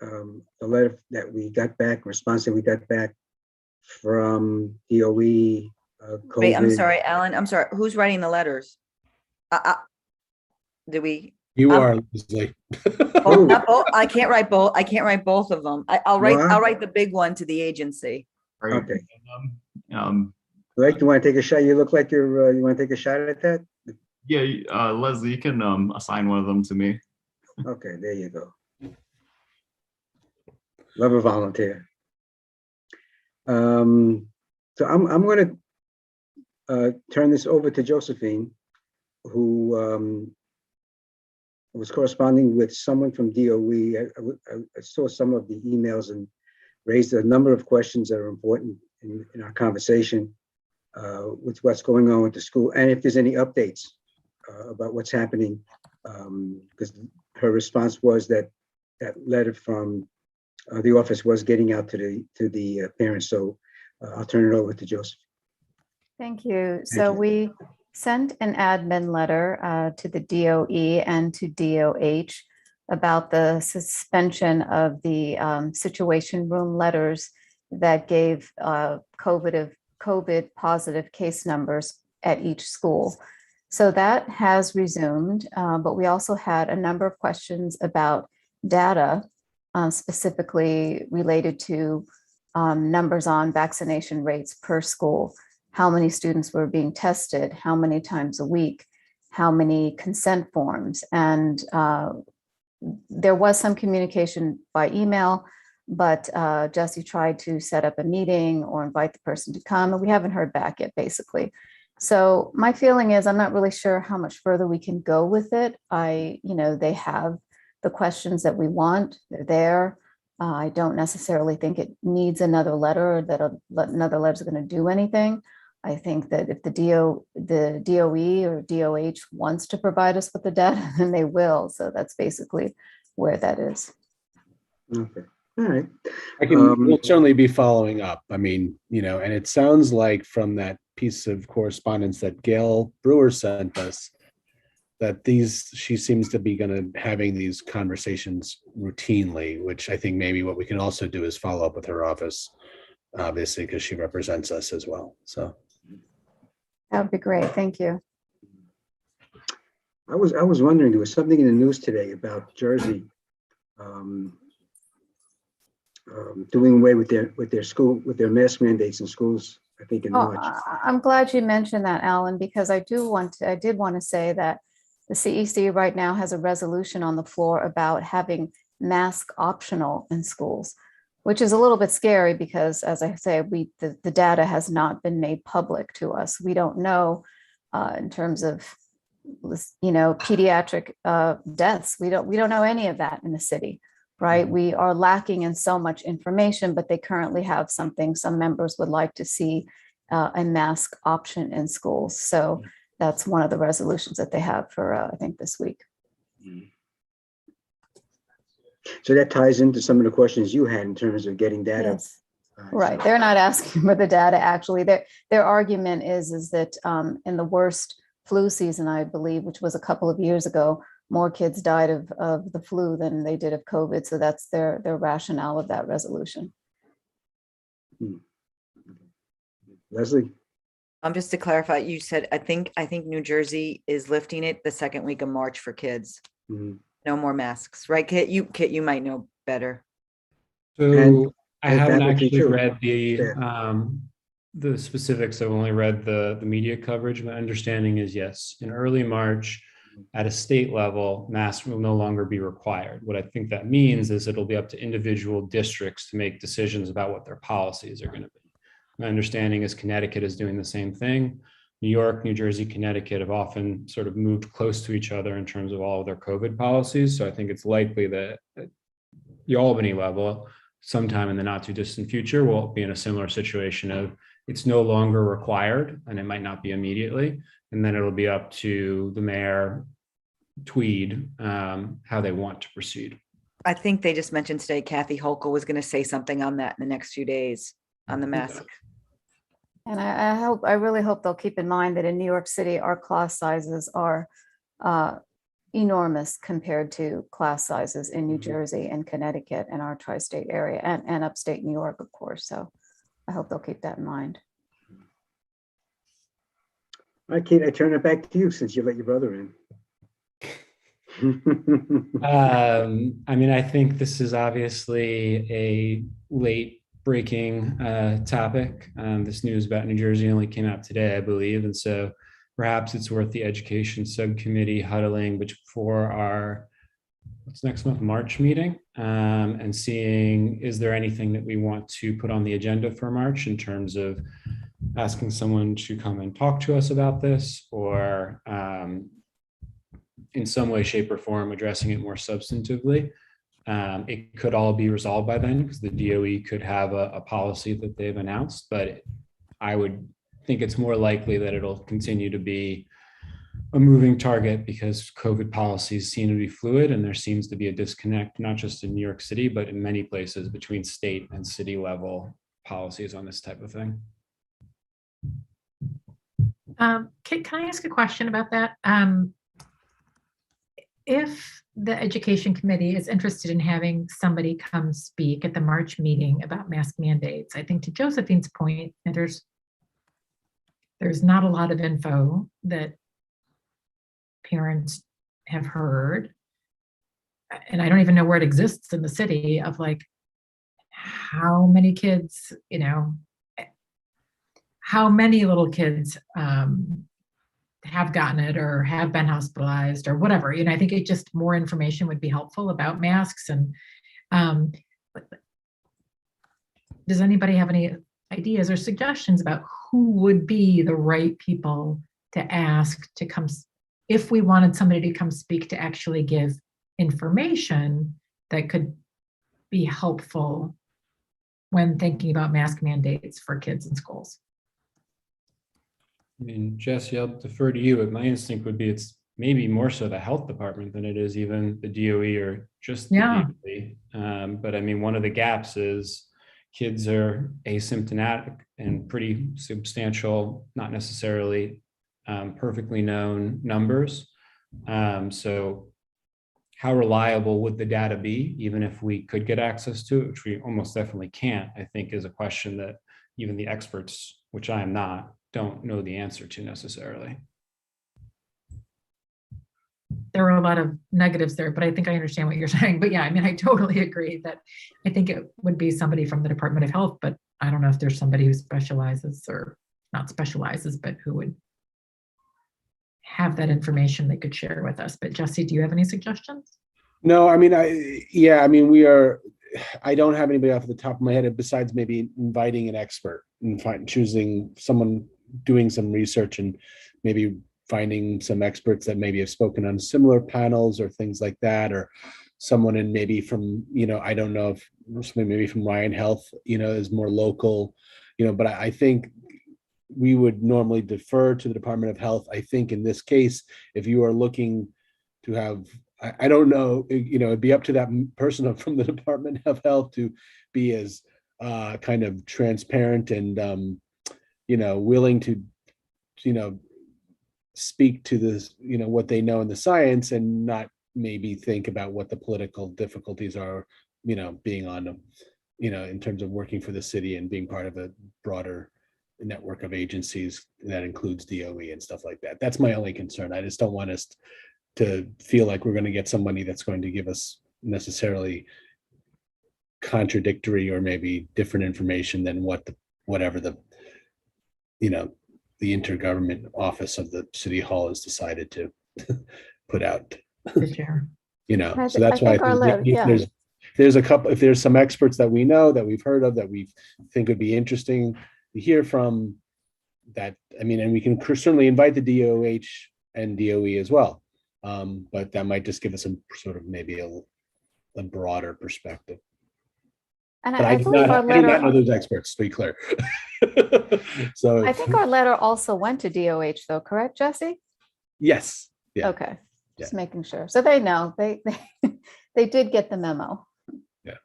the letter that we got back, response that we got back from DOE. Wait, I'm COVID. sorry, Alan. I'm sorry. Who's writing the letters? Did we? You are, Leslie. Not both. I can't write both. I can't write both of them. I'll write the big one to the agency. Okay. Blake, you want to take a shot? You look like you're. You want to take a shot at that? Yeah, Leslie, you can assign one of them to me. Okay, there you go. Love a volunteer. So I'm going to turn this over to Josephine, who was corresponding with someone from DOE. I saw some of the emails and raised a number of questions that are important in our conversation with what's going on with the school, and if there's any updates about what's happening, because her response was that that letter from the office was getting out to the parents. So I'll turn it over to Joseph. Thank you. So we sent an admin letter to the DOE and to DOH about the suspension of the situation room letters that gave COVID positive case numbers at each school. So that has resumed, but we also had a number of questions about data, specifically related to numbers on vaccination rates per school, how many students were being tested, how many times a week, how many consent forms. And there was some communication by email, but Jesse tried to set up a meeting or invite the person to come, and we haven't heard back yet, basically. So my feeling is I'm not really sure how much further we can go with it. They have the questions that we want, they're there. I don't necessarily think it needs another letter, or that another letter is going to do anything. I think that if the DOE or DOH wants to provide us with the data, then they will. So that's basically where that is. Okay. All right. We'll certainly be following up. I mean, and it sounds like from that piece of correspondence that Gail Brewer sent us, that she seems to be having these conversations routinely, which I think maybe what we can also do is follow up with her office, obviously, because she represents us as well. So that would be great. Thank you. I was wondering, there was something in the news today about Jersey doing away with their mask mandates in schools, I think in March. I'm glad you mentioned that, Alan, because I did want to say that the CEC right now has a resolution on the floor about having mask optional in schools, which is a little bit scary because, as I say, the data has not been made public to us. We don't know in terms of pediatric deaths. We don't know any of that in the city, right? We are lacking in so much information, but they currently have something some members would like to see, a mask option in schools. So that's one of the resolutions that they have for, I think, this week. So that ties into some of the questions you had in terms of getting data. Yes. Right. They're not asking for the data, actually. Their argument is that in the worst flu season, I believe, which was a couple of years ago, more kids died of the flu than they did of COVID. So that's their rationale of that resolution. Leslie? Just to clarify, you said, I think New Jersey is lifting it the second week of March for kids. Mm-hmm. No more masks, right, Kit? You might know better. So I haven't actually read the the specifics. I've only read the media coverage. My understanding is yes, in early March, at a state level, masks will no longer be required. What I think that means is it'll be up to individual districts to make decisions about what their policies are going to be. My understanding is Connecticut is doing the same thing. New York, New Jersey, Connecticut have often sort of moved close to each other in terms of all of their COVID policies. So I think it's likely that at the Albany level, sometime in the not too distant future, we'll be in a similar situation of it's no longer required, and it might not be immediately. And then it'll be up to the mayor, Tweed, how they want to proceed. I think they just mentioned today, Kathy Hochul was going to say something on that in the next few days on the mask. And I really hope they'll keep in mind that in New York City, our class sizes are enormous compared to class sizes in New Jersey and Connecticut and our tri-state area and upstate New York, of course. So I hope they'll keep that in mind. All right, Kate, I turn it back to you since you let your brother in. I mean, I think this is obviously a late breaking topic. This news about New Jersey only came out today, I believe. And so perhaps it's worth the education subcommittee huddling before our, what's next month, March meeting, and seeing, is there anything that we want to put on the agenda for March in terms of asking someone to come and talk to us about this, or in some way, shape, or form addressing it more substantively. It could all be resolved by then because the DOE could have a policy that they've announced, but I would think it's more likely that it'll continue to be a moving target because COVID policies seem to be fluid, and there seems to be a disconnect, not just in New York City, but in many places between state and city level policies on this type of thing. Can I ask a question about that? If the education committee is interested in having somebody come speak at the March meeting about mask mandates, I think to Josephine's point, there's not a lot of info that parents have heard. And I don't even know where it exists in the city of like how many kids, you know, how many little kids have gotten it or have been hospitalized or whatever. You know, I think it just more information would be helpful about masks. And does anybody have any ideas or suggestions about who would be the right people to ask to come, if we wanted somebody to come speak to actually give information that could be helpful when thinking about mask mandates for kids in schools? I mean, Jesse, I'll defer to you, but my instinct would be it's maybe more so the health department than it is even the DOE or just the DOE. But I mean, one of the gaps is kids are asymptomatic and pretty substantial, not necessarily perfectly known numbers. So how reliable would the data be, even if we could get access to it, which we almost definitely can't, I think is a question that even the experts, which I am not, don't know the answer to necessarily. There were a lot of negatives there, but I think I understand what you're saying. But yeah, I mean, I totally agree that I think it would be somebody from the Department of Health, but I don't know if there's somebody who specializes or not specializes, but who would have that information they could share with us. But Jesse, do you have any suggestions? No, I mean, I don't have anybody off the top of my head besides maybe inviting an expert and choosing someone doing some research and maybe finding some experts that maybe have spoken on similar panels or things like that, or someone in maybe from, you know, I don't know if maybe from Ryan Health, you know, is more local, you know, but I think we would normally defer to the Department of Health. I think in this case, if you are looking to have, I don't know, you know, it'd be up to that person from the Department of Health to be as kind of transparent and, you know, willing to, you know, speak to this, you know, what they know in the science and not maybe think about what the political difficulties are, you know, being on, you know, in terms of working for the city and being part of a broader network of agencies that includes DOE and stuff like that. That's my only concern. I just don't want us to feel like we're going to get somebody that's going to give us necessarily contradictory or maybe different information than whatever the you know, the intergovernment office of the city hall has decided to put out. You know, I so thi- I that's why I think our think letter- yeah. there's a couple, if there's some experts that we know, that we've heard of, that we think would be interesting to hear from, that, I mean, and we can certainly invite the DOH and DOE as well. But that might just give us a sort of maybe a broader perspective. And But I believe our I do not know letter, those experts, to be clear. So I think our letter also went to DOH though, correct, Jesse? yes, yeah, Okay, just making sure. So they know, they did get the memo. yeah.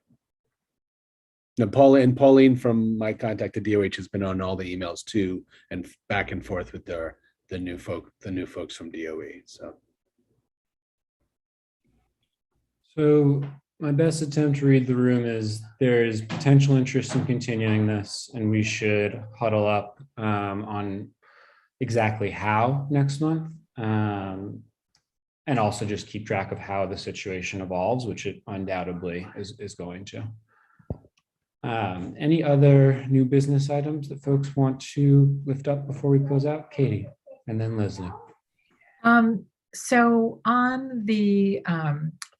No, Pauline from my contact at DOH has been on all the emails too, and back and forth with the new folks from DOE. So my best attempt to read the room is there is potential interest in continuing this, and we should huddle up on exactly how next month. And also just keep track of how the situation evolves, which it undoubtedly is going to. Any other new business items that folks want to lift up before we close out? Katie, and then Leslie. So on the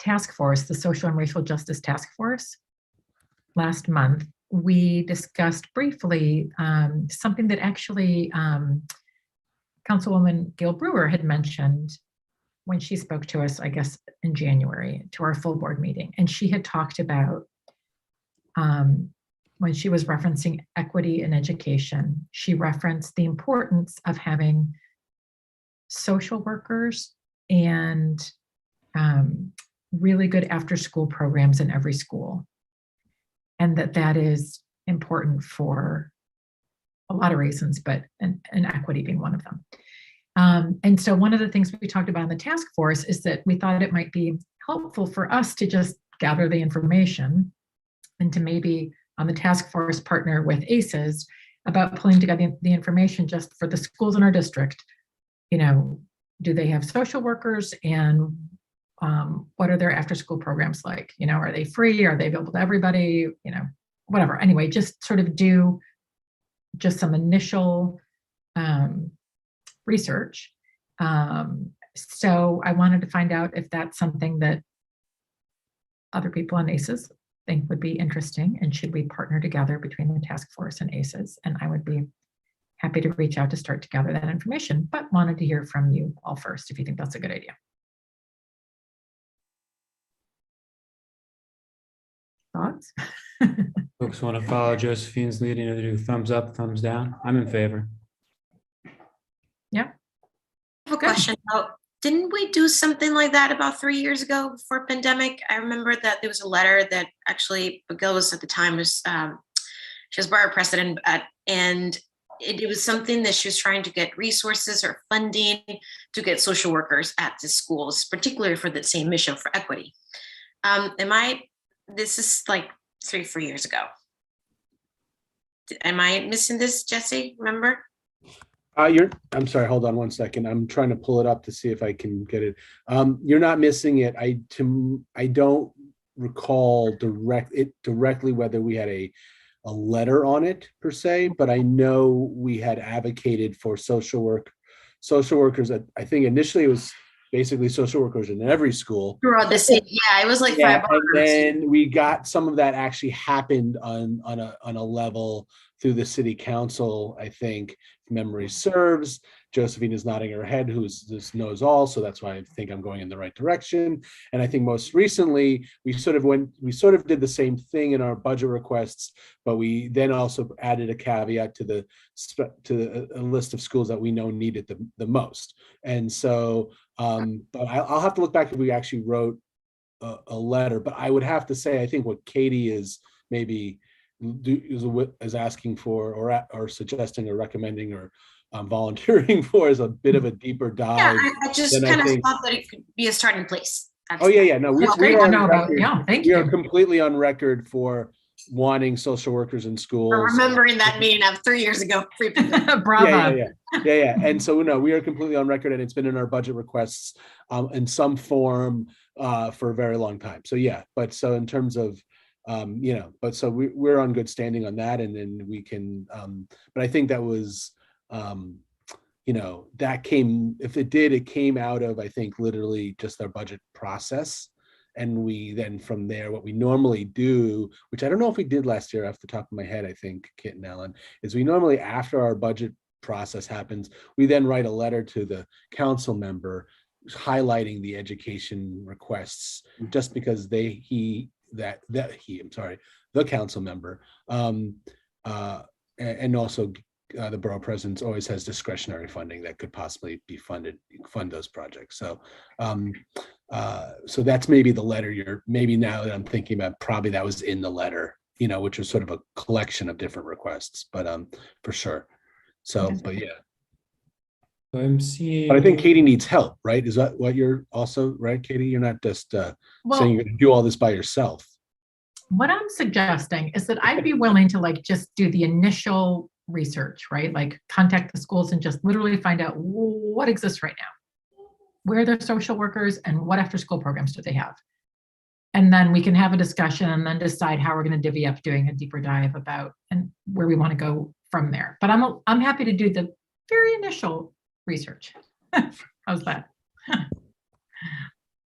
task force, the Social and Racial Justice Task Force, last month, we discussed briefly something that actually Councilwoman Gail Brewer had mentioned when she spoke to us, I guess, in January, to our full board meeting. And she had talked about, when she was referencing equity in education, she referenced the importance of having social workers and really good after-school programs in every school. And that is important for a lot of reasons, but and equity being one of them. And so one of the things we talked about in the task force is that we thought it might be helpful for us to just gather the information and to maybe on the task force partner with ACES about pulling together the information just for the schools in our district. You know, do they have social workers, and what are their after school programs like? You know, are they free? Are they available to everybody? You know, whatever. Anyway, just sort of do just some initial research. So I wanted to find out if that's something that other people on ACES think would be interesting, and should we partner together between the task force and ACES? And I would be happy to reach out to start to gather that information, but wanted to hear from you all first if you think that's a good idea. Thoughts? Folks want to follow Josephine's lead, either do thumbs up, thumbs down. I'm in favor. Yeah. I have a question about, didn't we do something like that about 3 years ago before pandemic? I remember that there was a letter that actually Gil was at the time, was she was borough president, and it was something that she was trying to get resources or funding to get social workers at the schools, particularly for the same mission for equity. This is like 3-4 years ago. Am I missing this, Jesse? Remember? I'm sorry, hold on one second. I'm trying to pull it up to see if I can get it. You're not missing it. I don't recall directly whether we had a letter on it per se, but I know we had advocated for social workers. I think initially it was basically social workers in every school. Throughout the city, yeah, it was like 5 And then we got some of that actually happened on a level through the city council, I think, if memory serves. Josephine is nodding her head, this knows all, so that's why I think I'm going in the right direction. And I think most recently we sort of did the same thing in our budget requests, but we then also added a caveat to a list of schools that we know needed the most. And so, but I'll have to look back if we actually wrote a letter. But I would have to say, I think what Katie is maybe is asking for, or suggesting, or recommending, or volunteering for, is a bit of a deeper dive. Yeah, I just kind of thought that it could be a starting place. Oh yeah, no, we are you. Completely on record for wanting social workers in schools. For remembering that meeting of 3 years ago. Bravo. Yeah. And so no, we are completely on record, and it's been in our budget requests in some form for a very long time. So yeah, but so in terms of but so we're on good standing on that, and then we can. But I think that was you know, that came, if it did, it came out of, I think, literally just our budget process. And we then from there, what we normally do, which I don't know if we did last year off the top of my head, I think, Kit and Ellen, is we normally, after our budget process happens, we then write a letter to the council member highlighting the education requests, just because the council member, and also the borough president always has discretionary funding that could possibly be fund those projects. So, so that's maybe the letter maybe now that I'm thinking about, probably that was in the letter, you know, which was sort of a collection of different requests, but for sure. So, but yeah. I'm seeing. But I think Katie needs help, right? Is that what you're also, right, Katie? You're not just saying you're going to do all this by yourself. What I'm suggesting is that I'd be willing to like just do the initial research, right? Like contact the schools and just literally find out what exists right now. Where are their social workers and what after school programs do they have? And then we can have a discussion and then decide how we're going to divvy up doing a deeper dive about and where we want to go from there. But I'm happy to do the very initial research. How's that?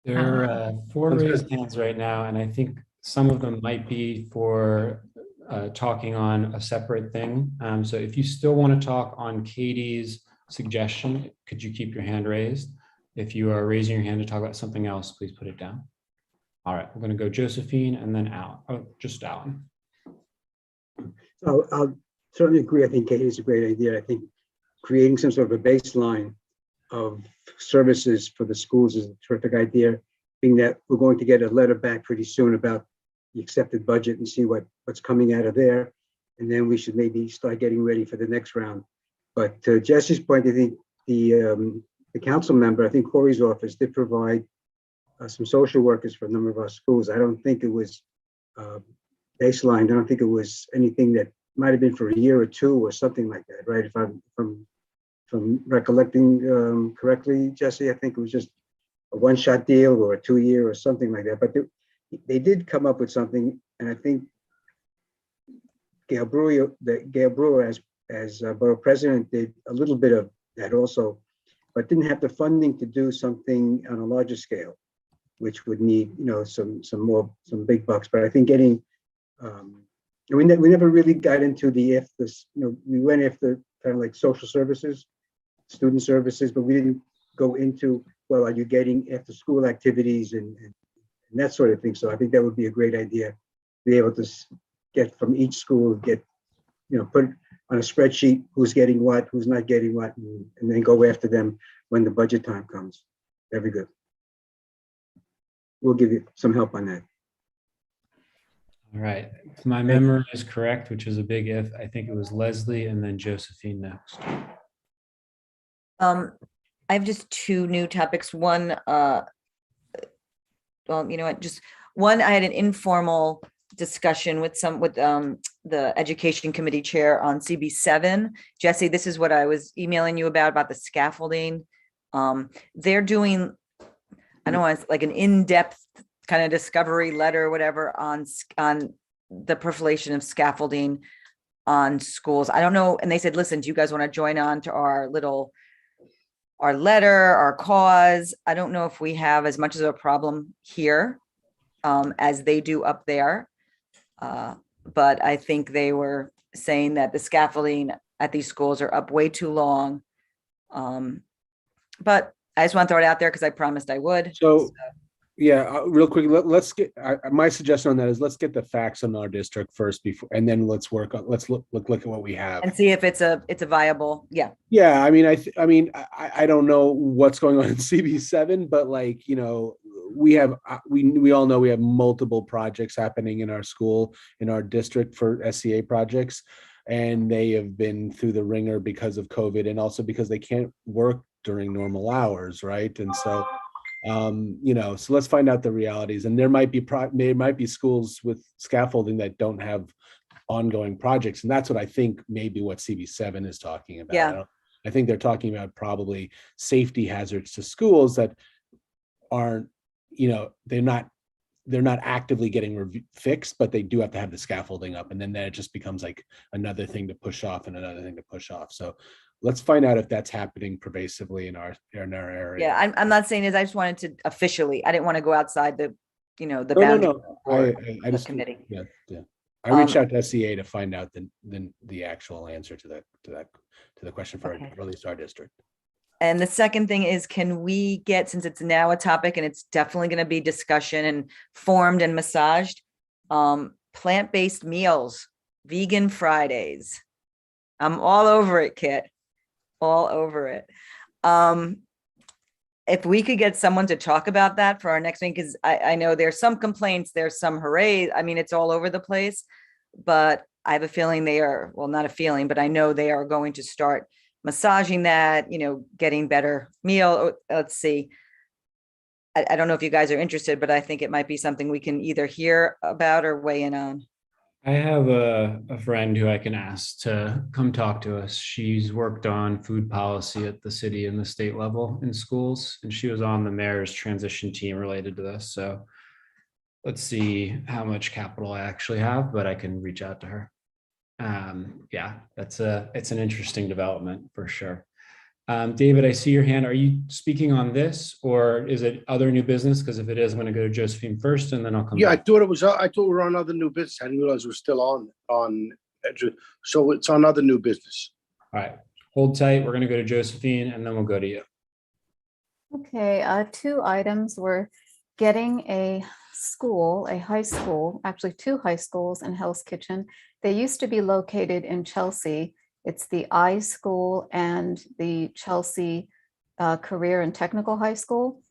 There are 4 raised hands right now, and I think some of them might be for talking on a separate thing. So if you still want to talk on Katie's suggestion, could you keep your hand raised? If you are raising your hand to talk about something else, please put it down. All right, we're going to go Josephine and then Al. Oh, just Alan. So I'll certainly agree. I think Katie is a great idea. I think creating some sort of a baseline of services for the schools is a terrific idea. Being that we're going to get a letter back pretty soon about the accepted budget and see what's coming out of there. And then we should maybe start getting ready for the next round. But to Jesse's point, I think the council member, I think Corey's office did provide some social workers for a number of our schools. I don't think it was baseline. I don't think it was anything that might have been for a year or two or something like that, right? If I'm from recollecting correctly, Jesse, I think it was just a one-shot deal or a 2-year or something like that. But they did come up with something, and I think Gail Brewer as borough president did a little bit of that also, but didn't have the funding to do something on a larger scale, which would need, you know, some big bucks. But I think getting we never really got into we went after kind of like social services, student services, but we didn't go into, well, are you getting after school activities and that sort of thing. So I think that would be a great idea, to be able to get from each school, put on a spreadsheet who's getting what, who's not getting what, and then go after them when the budget time comes. That'd be good. We'll give you some help on that. All right, if my memory is correct, which is a big if, I think it was Leslie and then Josephine next. I have just 2 new topics. One, well, you know what, just one, I had an informal discussion with the education committee chair on CB7. Jesse, this is what I was emailing you about the scaffolding. They're doing, I don't know, it's like an in-depth kind of discovery letter or whatever on the proliferation of scaffolding on schools. I don't know. And they said, listen, do you guys want to join on to our letter, our cause? I don't know if we have as much of a problem here as they do up there. But I think they were saying that the scaffolding at these schools are up way too long. But I just want to throw it out there because I promised I would. So yeah, real quick, let's get my suggestion on that is let's get the facts on our district first and then let's look at what we have and see if it's a viable. Yeah, I mean, I don't know what's going on in CB7, but like, you know, we all know we have multiple projects happening in our school, in our district for SCA projects, and they have been through the ringer because of COVID and also because they can't work during normal hours, right? And so so let's find out the realities. And there might be schools with scaffolding that don't have ongoing projects, and that's what I think maybe what CB7 is talking about. Yeah. I think they're talking about probably safety hazards to schools that aren't, they're not they're not actively getting fixed, but they do have to have the scaffolding up, and then it just becomes like another thing to push off and another thing to push off. So let's find out if that's happening pervasively in our area. Yeah, I'm not saying this, I just wanted to officially, I didn't want to go outside the, the No, boundary. I just committee. Yeah. I reached out to SCA to find out the actual answer to the question for Okay. at least our district. And the second thing is, can we get, since it's now a topic and it's definitely going to be discussion and formed and massaged, plant-based meals, vegan Fridays. I'm all over it, Kit. All over it. If we could get someone to talk about that for our next meeting, because I know there's some complaints, there's some hooray. I mean, it's all over the place, but I have a feeling they are, well, not a feeling, but I know they are going to start massaging that, getting better meal. Let's see. I don't know if you guys are interested, but I think it might be something we can either hear about or weigh in on. I have a friend who I can ask to come talk to us. She's worked on food policy at the city and the state level in schools, and she was on the mayor's transition team related to this. So let's see how much capital I actually have, but I can reach out to her. Yeah, it's an interesting development for sure. David, I see your hand. Are you speaking on this, or is it other new business? Because if it is, I'm going to go to Josephine first, and then I'll come back. I thought we were on other new business. I didn't realize we're still on. So it's on other new business. All right, hold tight. We're going to go to Josephine, and then we'll go to you. Okay, 2 items. We're getting a high school, actually 2 high schools in Hell's Kitchen. They used to be located in Chelsea. It's the I School and the Chelsea Career and Technical High School.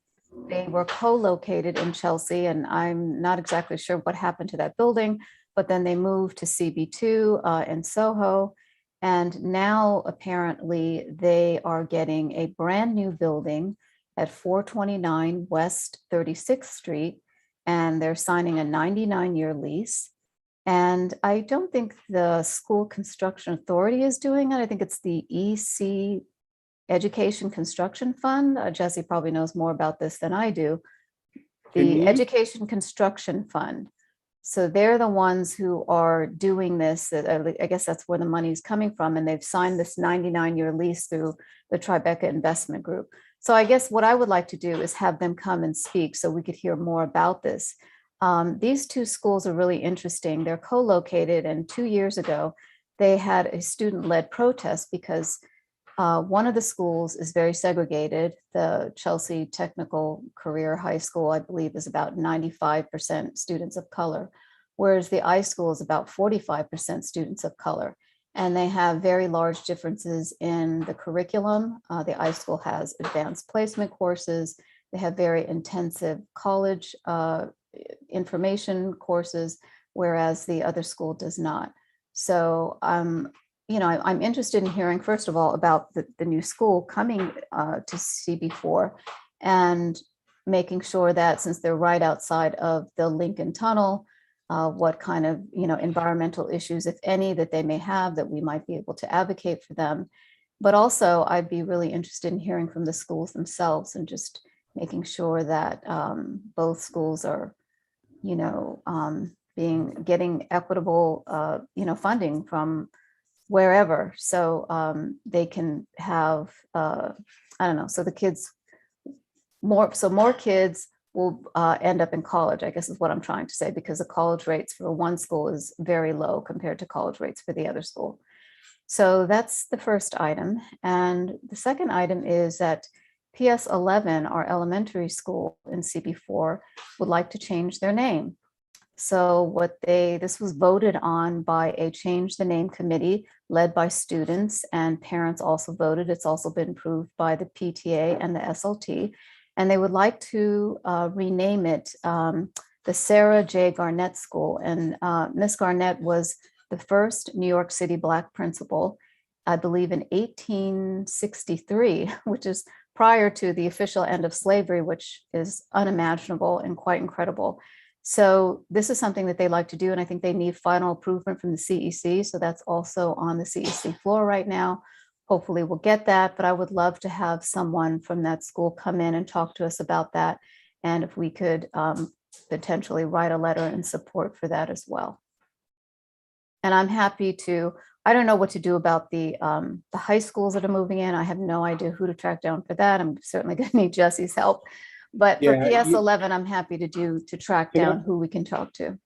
They were co-located in Chelsea, and I'm not exactly sure what happened to that building, but then they moved to CB2 in Soho. And now apparently they are getting a brand new building at 429 West 36th Street, and they're signing a 99-year lease. And I don't think the School Construction Authority is doing it. I think it's the EC Education Construction Fund. Jesse probably knows more about this than I do. The Education Construction Fund. So they're the ones who are doing this. I guess that's where the money is coming from. And they've signed this 99-year lease through the Tribeca Investment Group. So I guess what I would like to do is have them come and speak so we could hear more about this. These 2 schools are really interesting. They're co-located, and 2 years ago, they had a student-led protest because one of the schools is very segregated. The Chelsea Technical Career High School, I believe, is about 95% students of color, whereas the I School is about 45% students of color. And they have very large differences in the curriculum. The I School has advanced placement courses. They have very intensive college information courses, whereas the other school does not. So I'm interested in hearing, first of all, about the new school coming to CB4 and making sure that, since they're right outside of the Lincoln Tunnel, what kind of environmental issues, if any, that they may have, that we might be able to advocate for them. But also, I'd be really interested in hearing from the schools themselves and just making sure that both schools are getting equitable, funding from wherever, so they can have, so the kids, more kids will end up in college, I guess is what I'm trying to say, because the college rates for one school is very low compared to college rates for the other school. So that's the first item. And the second item is that PS 11, our elementary school in CB4, would like to change their name. So this was voted on by a change the name committee led by students, and parents also voted. It's also been approved by the PTA and the SLT, and they would like to rename it the Sarah J. Garnett School. And Miss Garnett was the first New York City Black principal, I believe in 1863, which is prior to the official end of slavery, which is unimaginable and quite incredible. So this is something that they like to do, and I think they need final approval from the CEC. So that's also on the CEC floor right now. Hopefully we'll get that, but I would love to have someone from that school come in and talk to us about that. And if we could potentially write a letter in support for that as well. And I'm happy to, I don't know what to do about the high schools that are moving in. I have no idea who to track down for that. I'm certainly going to need Jesse's help. But for PS11, I'm happy to track down who we can talk to.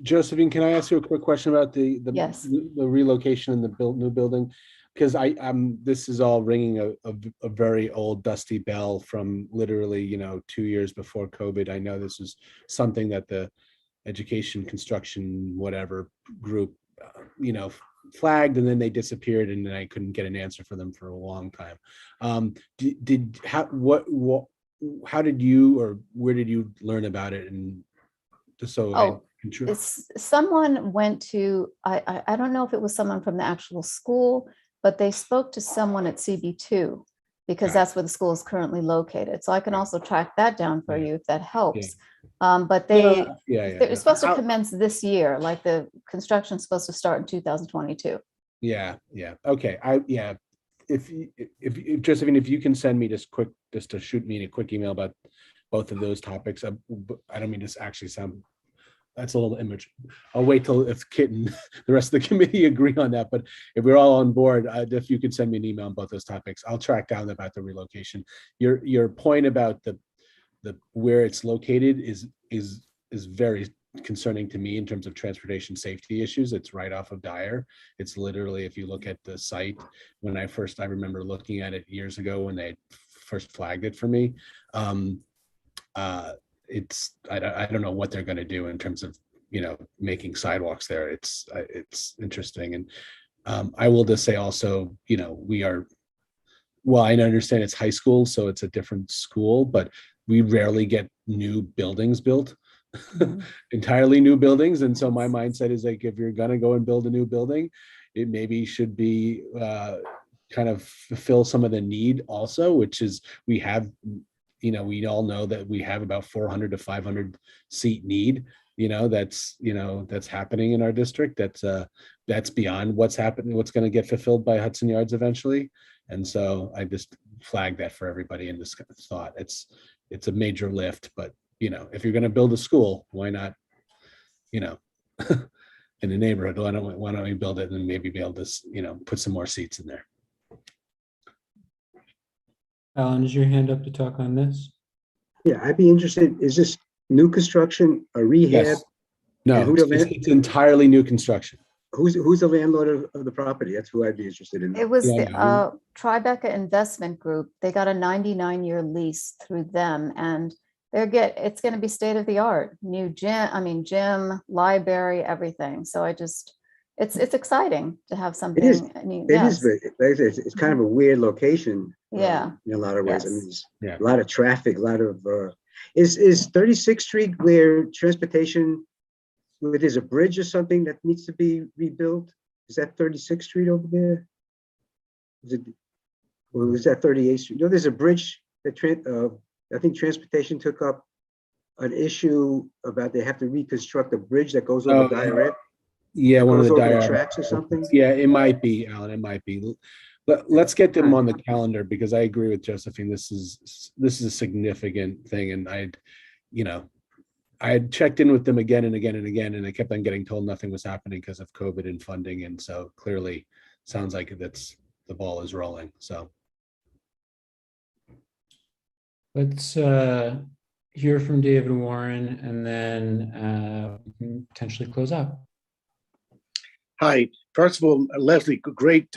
Josephine, can I ask you a quick question about the Yes. the relocation and the new building? Because this is all ringing a very old dusty bell from literally 2 years before COVID. I know this is something that the education construction whatever group flagged, and then they disappeared, and then I couldn't get an answer for them for a long time. How did you, or where did you learn about it? And just so someone went to, I don't know if it was someone from the actual school, but they spoke to someone at CB2 because that's where the school is currently located. So I can also track that down for you if that helps. But they're supposed to commence this year, like the construction is supposed to start in 2022. Yeah. Okay. If Josephine, if you can send me just to shoot me a quick email about both of those topics. I don't mean to actually sound, that's a little image. I'll wait till if Kit and the rest of the committee agree on that. But if we're all on board, if you could send me an email on both those topics, I'll track down about the relocation. Your point about the where it's located is very concerning to me in terms of transportation safety issues. It's right off of Dyer. It's literally, if you look at the site, I remember looking at it years ago when they first flagged it for me. I don't know what they're going to do in terms of making sidewalks there. It's interesting. And I will just say also, I understand it's high school, so it's a different school, but we rarely get new buildings built. Entirely new buildings. And so my mindset is like, if you're gonna go and build a new building, it maybe should be kind of fulfill some of the need also, which is we all know that we have about 400 to 500 seat need. That's happening in our district. That's beyond what's happening, what's going to get fulfilled by Hudson Yards eventually. And so I just flagged that for everybody in this thought. It's a major lift, but if you're going to build a school, why not, in a neighborhood, why don't we build it and maybe be able to, put some more seats in there. Alan, is your hand up to talk on this? Yeah, I'd be interested. Is this new construction, a rehab? Yes. No, it's entirely new construction. Who's the landlord of the property? That's who I'd be interested in. It was the Tribeca Investment Group. They got a 99-year lease through them, and it's going to be state of the art, new gym, library, everything. So it's exciting to have something. It's kind of a weird location. Yeah. In a lot of ways. Yes. I mean, there's a lot of traffic, a lot of, is 36th Street where transportation, where there's a bridge or something that needs to be rebuilt? Is that 36th Street over there? Or was that 38th Street? No, there's a bridge that I think transportation took up an issue about they have to reconstruct a bridge that goes over Dyer. Yeah, one of the tracks or something. Yeah, it might be, Alan. It might be. Let's get them on the calendar, because I agree with Josephine. This is a significant thing, and I had checked in with them again and again and again, and I kept on getting told nothing was happening because of COVID and funding, and so clearly sounds like the ball is rolling. So let's hear from David Warren, and then we can potentially close out. Hi. First of all, Leslie, great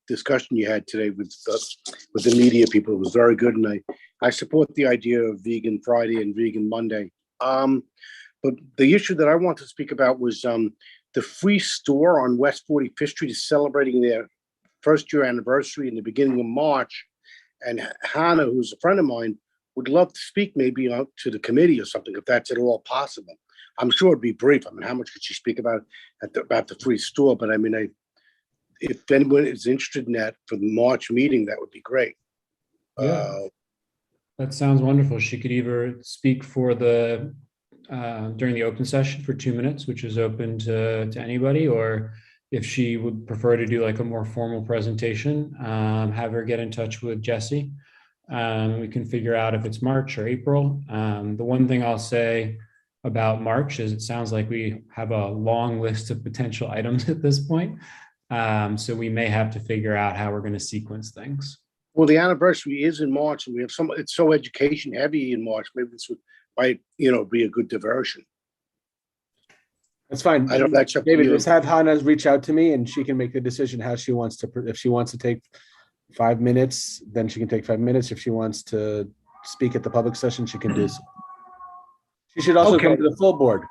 discussion you had today with the media people. It was very good, and I support the idea of Vegan Friday and Vegan Monday. But the issue that I want to speak about was the free store on West 45th Street is celebrating their first-year anniversary in the beginning of March, and Hannah, who's a friend of mine, would love to speak maybe to the committee or something, if that's at all possible. I'm sure it'd be brief. I mean, how much could she speak about the free store? But I mean, if anyone is interested in that for the March meeting, that would be great. Yeah, that sounds wonderful. She could either speak for during the open session for 2 minutes, which is open to anybody, or if she would prefer to do like a more formal presentation, have her get in touch with Jesse. We can figure out if it's March or April. The one thing I'll say, about March, as it sounds like we have a long list of potential items at this point. So we may have to figure out how we're going to sequence things. Well, the anniversary is in March, and we have it's so education heavy in March. Maybe this might, be a good diversion. That's fine. I don't know. David, just have Hannah reach out to me and she can make the decision how she wants to, if she wants to take 5 minutes, then she can take 5 minutes. If she wants to speak at the public session, she can do so. She should also come to the full board.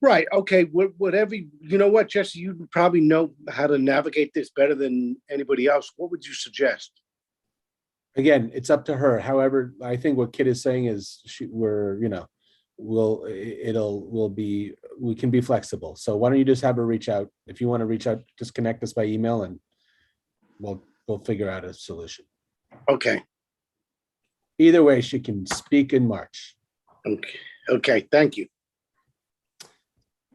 Right. Okay. Whatever. You know what, Jesse? You probably know how to navigate this better than anybody else. What would you suggest? Again, it's up to her. However, I think what Kit is saying is we can be flexible. So why don't you just have her reach out? If you want to reach out, just connect us by email and we'll figure out a solution. Okay. Either way, she can speak in March. Okay. Okay. Thank you.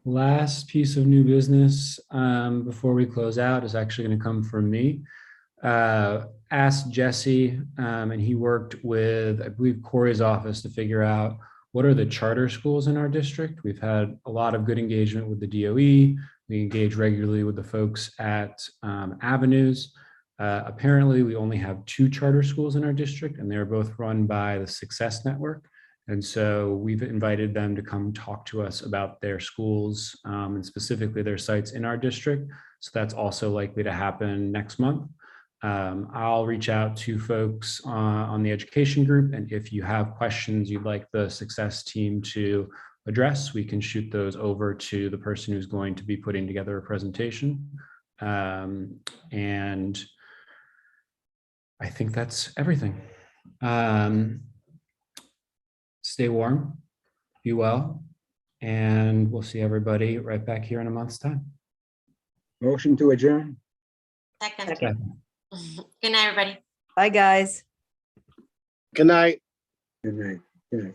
Last piece of new business before we close out is actually going to come from me. Asked Jesse, and he worked with, I believe, Corey's office to figure out what are the charter schools in our district. We've had a lot of good engagement with the DOE. We engage regularly with the folks at Avenues. Apparently, we only have 2 charter schools in our district, and they're both run by the Success Network. And so we've invited them to come talk to us about their schools and specifically their sites in our district. So that's also likely to happen next month. I'll reach out to folks on the education group. And if you have questions you'd like the Success team to address, we can shoot those over to the person who's going to be putting together a presentation. And I think that's everything. Stay warm, be well, and we'll see everybody right back here in a month's time. Motion to adjourn. Second. Okay. Good night, everybody. Bye, guys. Good night. Good night. Good night.